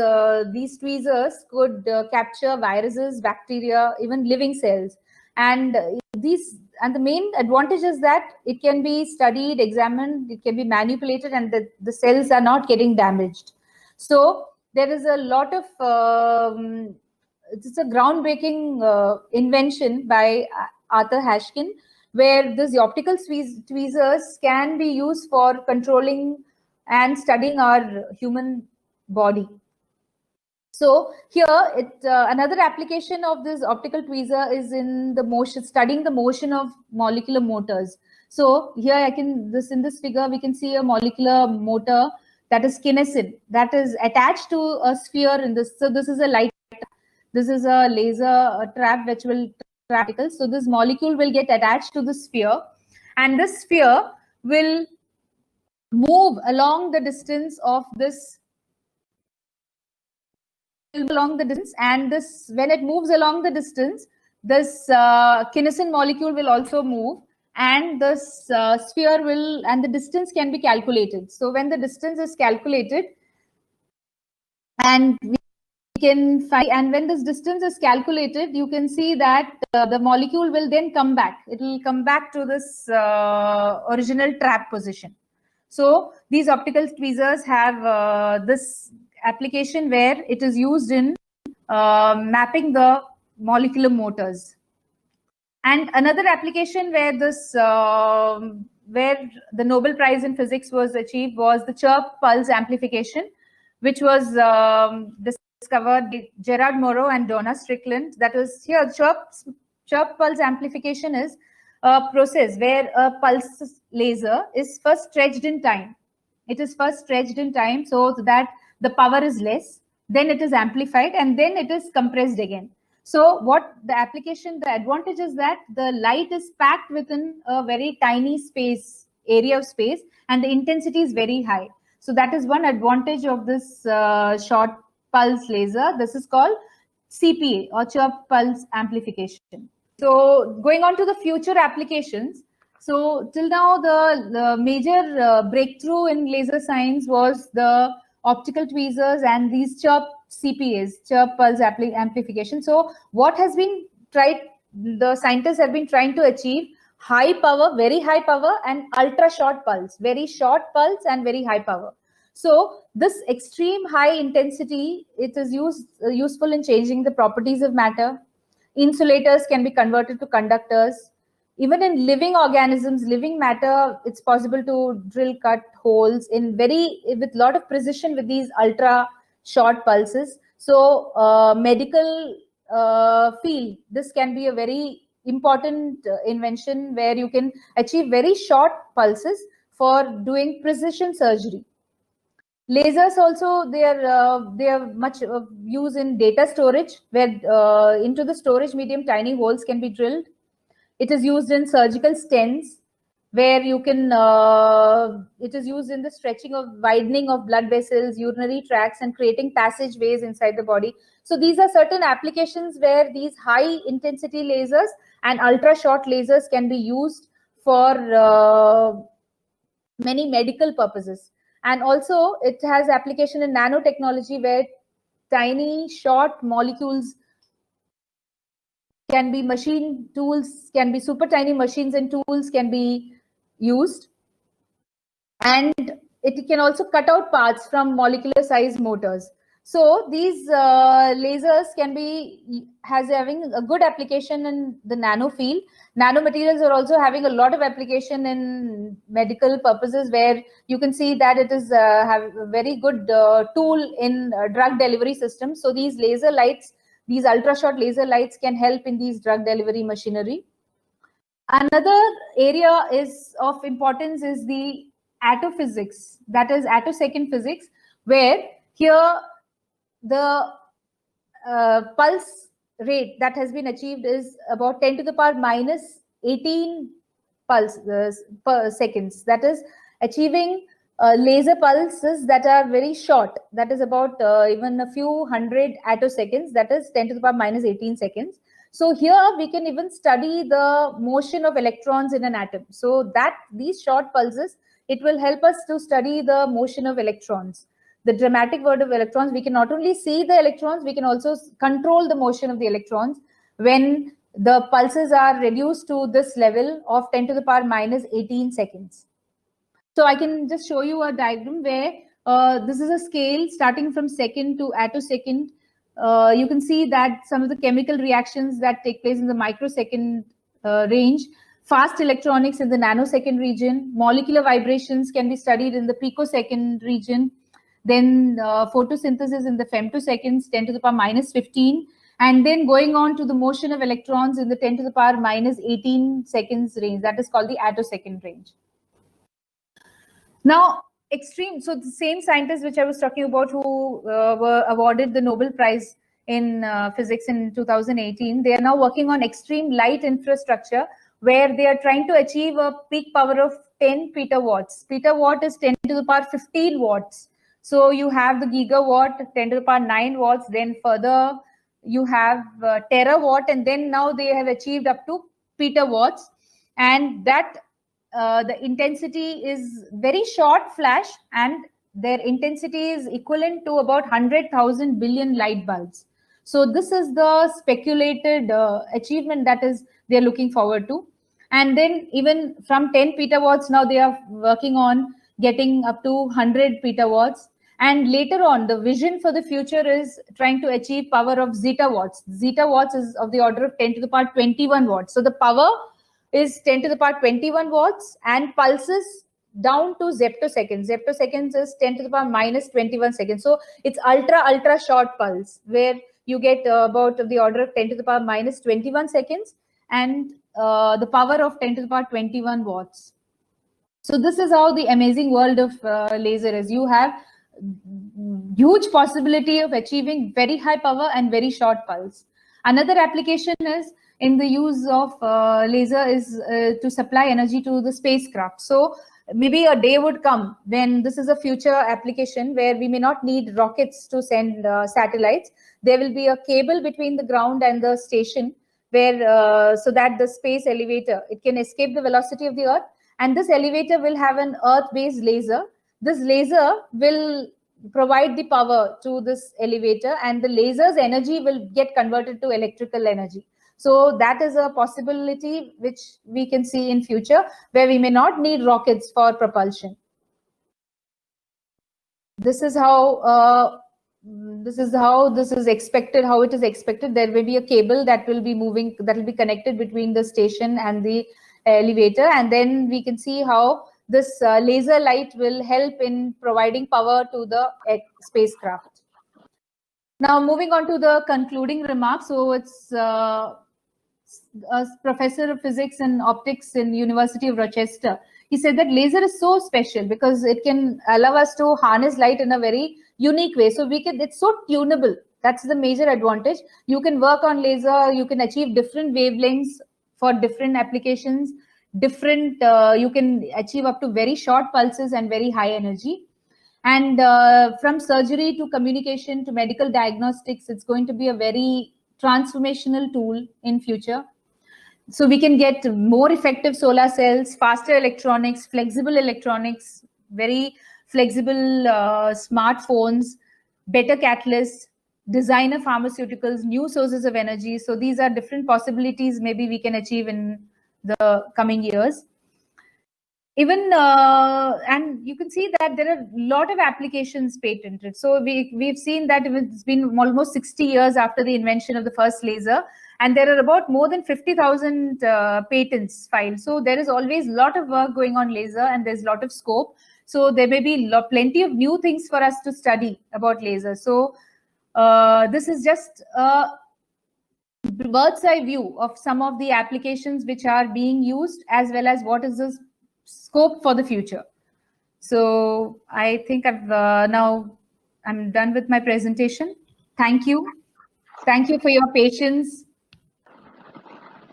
tweezers could capture viruses, bacteria, even living cells. And the main advantage is that it can be studied, examined, it can be manipulated, and the cells are not getting damaged. So there is a lot of it's a groundbreaking invention by Arthur Hashkin, where these optical tweezers can be used for controlling and studying our human body. So here, another application of this optical tweezer is in studying the motion of molecular motors. So here in this figure, we can see a molecular motor, that is kinesin, that is attached to a sphere in this. So this is a light. This is a laser trap which will trap particles. So this molecule will get attached to the sphere, and this sphere will move along the distance of this. Along the distance, and when it moves along the distance, this kinesin molecule will also move, and this sphere will, and the distance can be calculated. So when the distance is calculated, and we can find, and when this distance is calculated, you can see that the molecule will then come back. It will come back to this original trap position. So these optical tweezers have this application where it is used in mapping the molecular motors. And another application where where the Nobel Prize in Physics was achieved was the chirp pulse amplification, which was discovered by Gerard Mourou and Donna Strickland. That was here. Chirp pulse amplification is a process where a pulse laser is first stretched in time. It is first stretched in time so that the power is less, then it is amplified, and then it is compressed again. So what the advantage is that the light is packed within a very tiny area of space, and the intensity is very high. So that is one advantage of this short pulse laser. This is called CPA, or chirp pulse amplification. So going on to the future applications. So till now, the major breakthrough in laser science was the optical tweezers and these chirp CPAs, chirp pulse amplification. So what has been tried, the scientists have been trying to achieve high power, very high power, and ultra short pulse, very short pulse and very high power. So this extreme high intensity, it is useful in changing the properties of matter. Insulators can be converted to conductors. Even in living organisms, living matter, it's possible to drill, cut holes with lot of precision with these ultra short pulses. So medical field, this can be a very important invention where you can achieve very short pulses for doing precision surgery. Lasers also, they are much used in data storage, where into the storage medium tiny holes can be drilled. It is used in surgical stents, where you can it is used in the stretching of widening of blood vessels, urinary tracts, and creating passageways inside the body. So these are certain applications where these high intensity lasers and ultra short lasers can be used for many medical purposes. And also it has application in nanotechnology, where tiny short molecules can be machine tools, can be super tiny machines and tools can be used. And it can also cut out parts from molecular size motors. So these lasers can be having a good application in the nano field. Nanomaterials are also having a lot of application in medical purposes, where you can see that it is have a very good tool in drug delivery systems. So these laser lights, these ultra short laser lights can help in these drug delivery machinery. Another area of importance is the attophysics, that is attosecond physics, where here the pulse rate that has been achieved is about 10 to the power minus 18 pulse per seconds. That is achieving laser pulses that are very short. That is about even a few hundred attoseconds. That is 10 to the power minus 18 seconds. So here we can even study the motion of electrons in an atom. So that these short pulses, it will help us to study the motion of electrons. The dramatic word of electrons, we can not only see the electrons, we can also control the motion of the electrons when the pulses are reduced to this level of 10 to the power minus 18 seconds. So I can just show you a diagram where this is a scale starting from second to attosecond. You can see that some of the chemical reactions that take place in the microsecond range, fast electronics in the nanosecond region, molecular vibrations can be studied in the picosecond region, then photosynthesis in the femtoseconds, 10 to the power minus 15, and then going on to the motion of electrons in the 10 to the power minus 18 seconds range. That is called the attosecond range. Now, so the same scientists which I was talking about who were awarded the Nobel Prize in physics in 2018, they are now working on extreme light infrastructure, where they are trying to achieve a peak power of 10 petawatts. Petawatt is 10 to the power 15 watts. So you have the gigawatt, 10 to the power 9 watts, then further you have terawatt, and then now they have achieved up to petawatts. And that the intensity is very short flash, and their intensity is equivalent to about 100,000 billion light bulbs. So this is the speculated achievement that is they're looking forward to. And then even from 10 petawatts, now they are working on getting up to 100 petawatts. And later on, the vision for the future is trying to achieve power of zettawatts. Zettawatts is of the order of 10 to the power 21 watts. So the power is 10 to the power 21 watts and pulses down to zeptoseconds. Zeptoseconds is 10 to the power minus 21 seconds. So it's ultra short pulse, where you get about the order of 10 to the power minus 21 seconds and the power of 10 to the power 21 watts. So this is how the amazing world of laser is. You have huge possibility of achieving very high power and very short pulse. Another application is in the use of laser is to supply energy to the spacecraft. So maybe a day would come when this is a future application where we may not need rockets to send satellites. There will be a cable between the ground and the station, where so that the space elevator, it can escape the velocity of the Earth, and this elevator will have an Earth-based laser. This laser will provide the power to this elevator, and the laser's energy will get converted to electrical energy. So that is a possibility which we can see in future, where we may not need rockets for propulsion. This is how this is how this is expected, how it is expected. There will be a cable that will be moving, that will be connected between the station and the elevator, and then we can see how this laser light will help in providing power to the spacecraft. Now, moving on to the concluding remarks. So it's a professor of physics and optics in University of Rochester. He said that laser is so special because it can allow us to harness light in a very unique way. So it's so tunable. That's the major advantage. You can work on laser, you can achieve different wavelengths for different applications, you can achieve up to very short pulses and very high energy. And from surgery to communication to medical diagnostics, it's going to be a very transformational tool in future. So we can get more effective solar cells, faster electronics, very flexible smartphones, better catalysts, designer pharmaceuticals, new sources of energy. So these are different possibilities maybe we can achieve in the coming years. Even and you can see that there are a lot of applications patented. So we've seen that it's been almost 60 years after the invention of the first laser, and there are about more than 50,000 patents filed. So there is always a lot of work going on laser, and there's a lot of scope. So there may be plenty of new things for us to study about laser. So this is just a bird's eye view of some of the applications which are being used, as well as what is the scope for the future. So I think now I'm done with my presentation. Thank you. Thank you for your patience.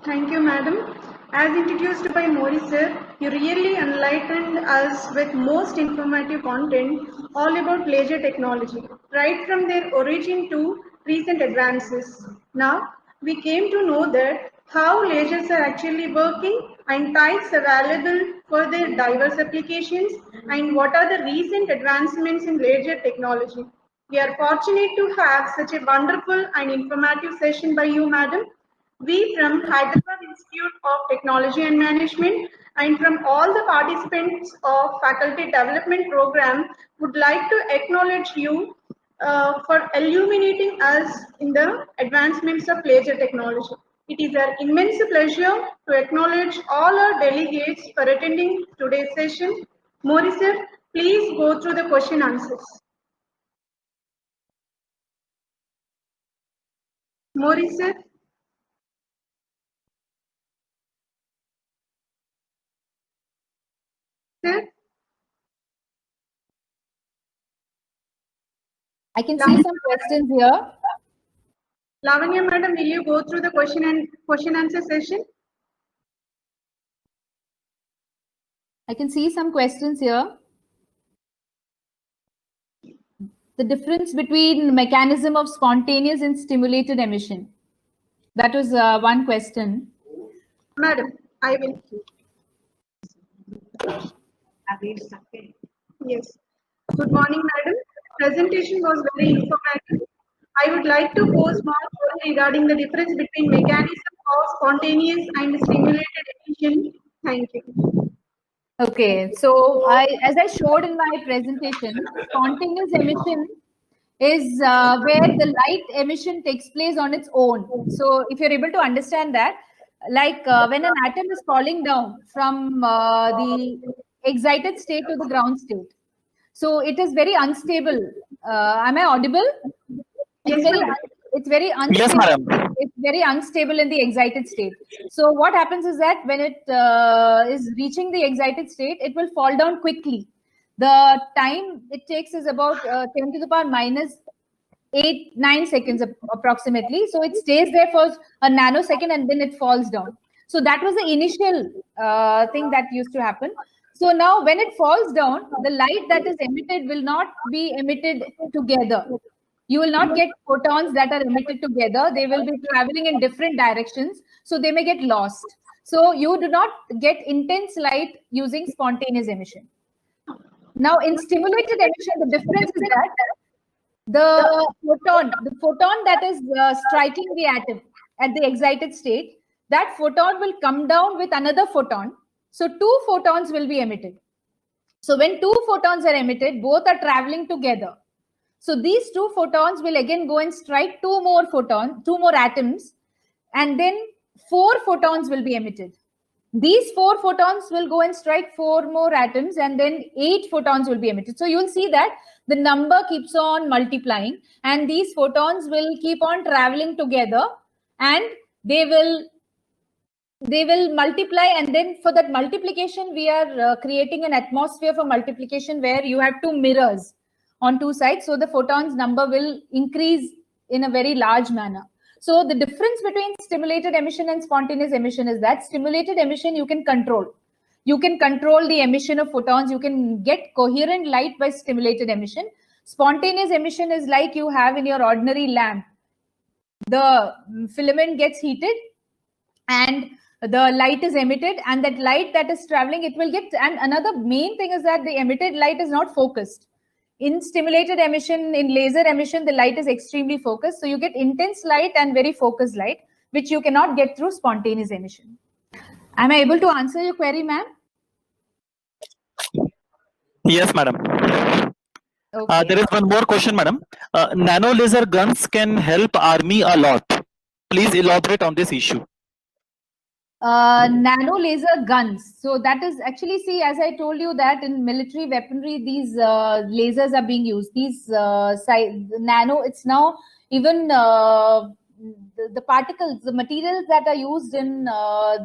Thank you, madam. As introduced by Maurice sir, you really enlightened us with most informative content all about laser technology, right from their origin to recent advances. Now, we came to know that how lasers are actually working and types available for their diverse applications, and what are the recent advancements in laser technology. We are fortunate to have such a wonderful and informative session by you, madam. We from Hyderabad Institute of Technology and Management and from all the participants of Faculty Development Program would like to acknowledge you for illuminating us in the advancements of laser technology. It is our immense pleasure to acknowledge all our delegates for attending today's session. Maurice sir, please go through the question answers. Maurice sir. Sir? I can see some questions here. Lavanya madam, will you go through the question answer session? I can see some questions here. The difference between mechanism of spontaneous and stimulated emission. That was one question. Madam, I will. Yes. Good morning, madam. Presentation was very informative. I would like to pose one question regarding the difference between mechanism of spontaneous and stimulated emission. Thank you. Okay, so as I showed in my presentation, spontaneous emission is where the light emission takes place on its own. So if you're able to understand that, like when an atom is falling down from the excited state to the ground state, so it is very unstable. Am I audible? Yes, It's very unstable. Yes, madam. It's very unstable in the excited state. So what happens is that when it is reaching the excited state, it will fall down quickly. The time it takes is about 10 to the power minus 9 seconds approximately. So it stays there for a nanosecond and then it falls down. So that was the initial thing that used to happen. So now when it falls down, the light that is emitted will not be emitted together. You will not get photons that are emitted together. They will be traveling in different directions. So they may get lost. So you do not get intense light using spontaneous emission. Now in stimulated emission, the difference is that the photon that is striking the atom at the excited state, that photon will come down with another photon. So 2 photons will be emitted. So when 2 photons are emitted, both are traveling together. So these 2 photons will again go and strike 2 more atoms, and then 4 photons will be emitted. These 4 photons will go and strike 4 more atoms, and then 8 photons will be emitted. So you'll see that the number keeps on multiplying, and these photons will keep on traveling together, and they will multiply. And then for that multiplication, we are creating an atmosphere for multiplication where you have 2 mirrors on 2 sides. So the photons number will increase in a very large manner. So the difference between stimulated emission and spontaneous emission is that stimulated emission you can control. You can control the emission of photons. You can get coherent light by stimulated emission. Spontaneous emission is like you have in your ordinary lamp. The filament gets heated and the light is emitted, and that light that is traveling, it will get, and another main thing is that the emitted light is not focused. In stimulated emission, in laser emission, the light is extremely focused. So you get intense light and very focused light, which you cannot get through spontaneous emission. Am I able to answer your query, ma'am? Yes, madam. Okay. There is one more question, madam. Nano laser guns can help army a lot. Please elaborate on this issue. Nano laser guns. So that is actually, see, as I told you that in military weaponry, these lasers are being used. These nano, it's now even the particles, the materials that are used in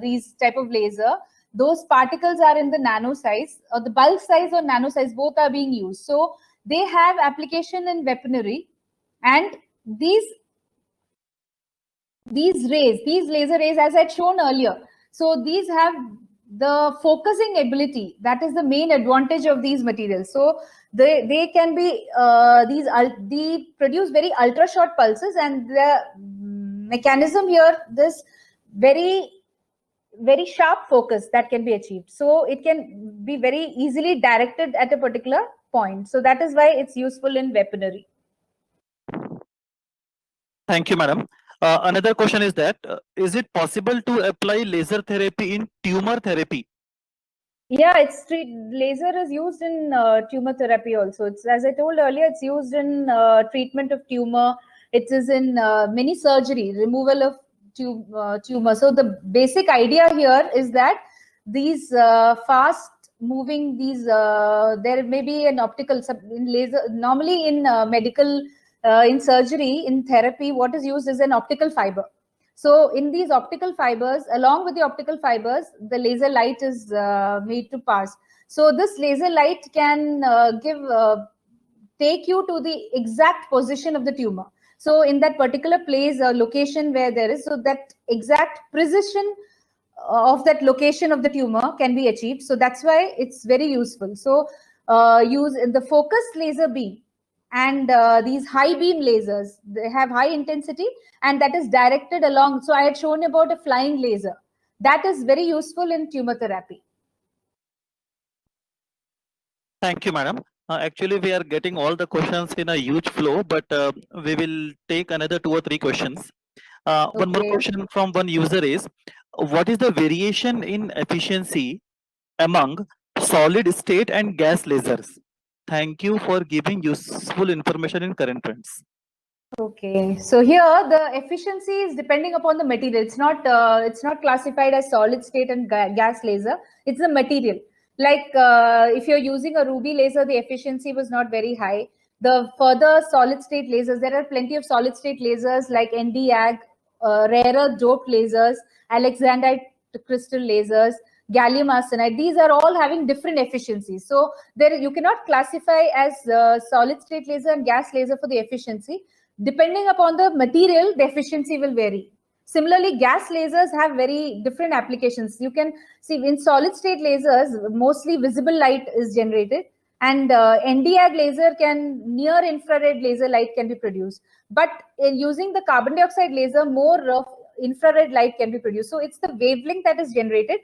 these type of laser, those particles are in the nano size, or the bulk size or nano size, both are being used. So they have application in weaponry, and these rays, these laser rays, as I'd shown earlier, so these have the focusing ability. That is the main advantage of these materials. So they can be they produce very ultra short pulses, and the mechanism here, this very sharp focus that can be achieved. So it can be very easily directed at a particular point. So that is why it's useful in weaponry. Thank you, madam. Another question is that, is it possible to apply laser therapy in tumor therapy? Yeah, laser is used in tumor therapy also. It's, as I told earlier, it's used in treatment of tumor. It is in many surgery, removal of tumor. So the basic idea here is that these fast moving, these there may be an optical in laser. Normally in medical, in surgery, in therapy, what is used is an optical fiber. So in these optical fibers, along with the optical fibers, the laser light is made to pass. So this laser light can take you to the exact position of the tumor. So in that particular place or location where there is, so that exact precision of that location of the tumor can be achieved. So that's why it's very useful. So use in the focused laser beam, and these high beam lasers, they have high intensity, and that is directed along. So I had shown you about a flying laser. That is very useful in tumor therapy. Thank you, madam. Actually, we are getting all the questions in a huge flow, but we will take another 2 or 3 questions. One more question from one user is, what is the variation in efficiency among solid state and gas lasers? Thank you for giving useful information in current trends. Okay, so here the efficiency is depending upon the material. It's not classified as solid state and gas laser. It's the material. Like if you're using a ruby laser, the efficiency was not very high. The further solid state lasers, there are plenty of solid state lasers like Nd:YAG, rarer doped lasers, alexandrite crystal lasers, gallium arsenide. These are all having different efficiencies. So there you cannot classify as solid state laser and gas laser for the efficiency. Depending upon the material, the efficiency will vary. Similarly, gas lasers have very different applications. You can see in solid state lasers, mostly visible light is generated, and Nd:YAG laser near infrared laser light can be produced. But in using the carbon dioxide laser, more of infrared light can be produced. So it's the wavelength that is generated.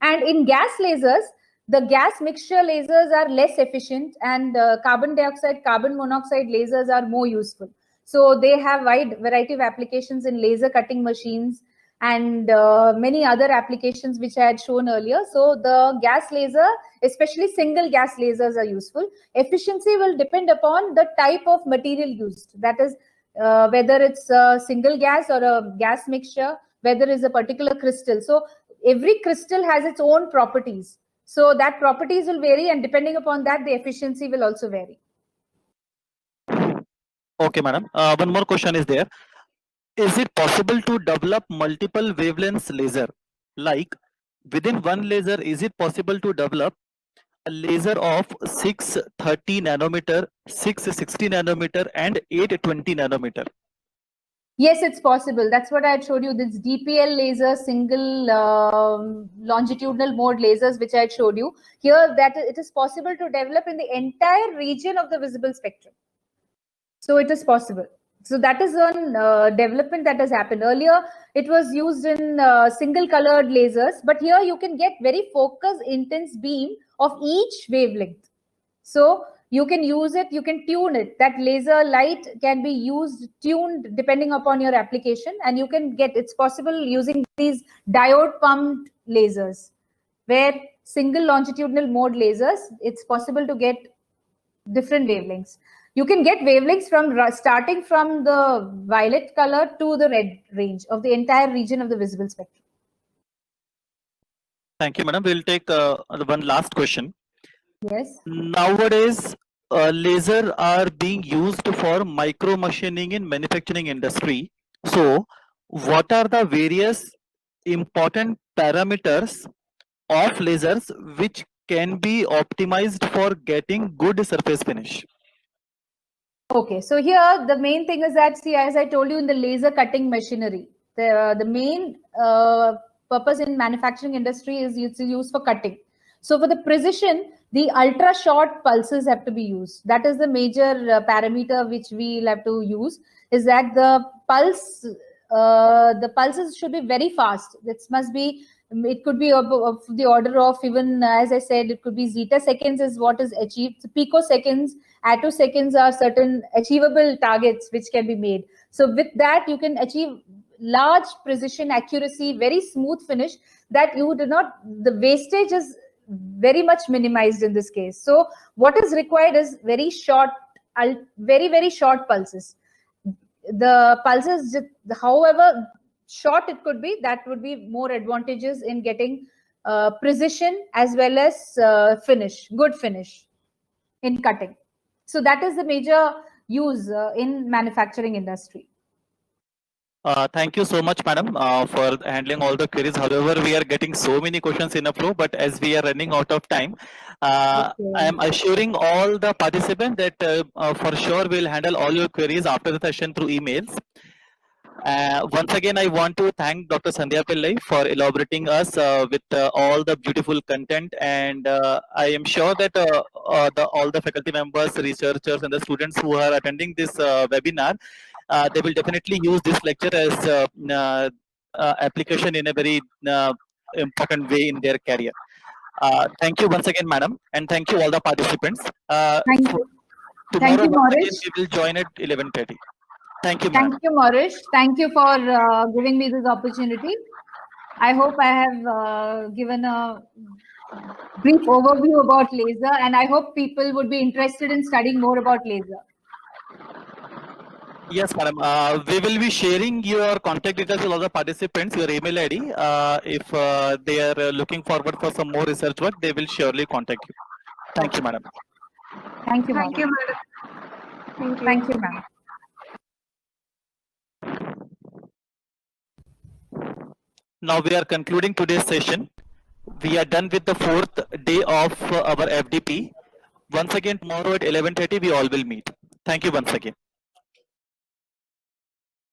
And in gas lasers, the gas mixture lasers are less efficient, and carbon dioxide, carbon monoxide lasers are more useful. So they have wide variety of applications in laser cutting machines and many other applications which I had shown earlier. So the gas laser, especially single gas lasers, are useful. Efficiency will depend upon the type of material used. That is, whether it's a single gas or a gas mixture, whether it's a particular crystal. So every crystal has its own properties. So that properties will vary, and depending upon that, the efficiency will also vary. Okay, madam. One more question is there. Is it possible to develop multiple wavelengths laser? Like within one laser, is it possible to develop a laser of 630 nanometer, 660 nanometer, and 820 nanometer? Yes, it's possible. That's what I had showed you. This DPL laser, single longitudinal mode lasers, which I had showed you here, that it is possible to develop in the entire region of the visible spectrum. So it is possible. So that is one development that has happened. Earlier, it was used in single colored lasers, but here you can get very focused, intense beam of each wavelength. So you can use it, you can tune it. That laser light can be used, tuned depending upon your application, and you can get, it's possible using these diode pumped lasers, where single longitudinal mode lasers, it's possible to get different wavelengths. You can get wavelengths from starting from the violet color to the red range of the entire region of the visible spectrum. Thank you, madam. We'll take one last question. Yes. Nowadays, laser are being used for micro machining in manufacturing industry. So, what are the various important parameters of lasers which can be optimized for getting good surface finish? Okay, so here the main thing is that, see, as I told you, in the laser cutting machinery, the main purpose in manufacturing industry is used for cutting. So for the precision, the ultra short pulses have to be used. That is the major parameter which we'll have to use, is that the pulses should be very fast. This must be, it could be of the order of, even as I said, it could be zeta seconds is what is achieved. So picoseconds, attoseconds are certain achievable targets which can be made. So with that, you can achieve large precision, accuracy, very smooth finish, that you do not, the wastage is very much minimized in this case. So what is required is very short, very short pulses. The pulses, however short it could be, that would be more advantageous in getting precision as well as finish, good finish in cutting. So that is the major use in manufacturing industry. Thank you so much, madam, for handling all the queries. However, we are getting so many questions in a flow, but as we are running out of time, I am assuring all the participants that for sure we'll handle all your queries after the session through emails. Once again, I want to thank Dr. Sandhya Pillai for elaborating us with all the beautiful content, and I am sure that all the faculty members, researchers, and the students who are attending this webinar, they will definitely use this lecture as application in a very important way in their career. Thank you once again, madam, and thank you all the participants. Thank you. Tomorrow, Thank you, once again, Maurice. we will join at 11:30. Thank you, madam. Thank you, Maurice. Thank you for giving me this opportunity. I hope I have given a brief overview about laser, and I hope people would be interested in studying more about laser. Yes, madam. We will be sharing your contact details with all the participants, your email ID. If they are looking forward for some more research work, they will surely contact you. Thank you, madam. Thank you, Thank you, madam. madam. Thank you. Thank you, ma'am. Now we are concluding today's session. We are done with the 4th day of our FDP. Once again, tomorrow at 11:30, we all will meet. Thank you once again.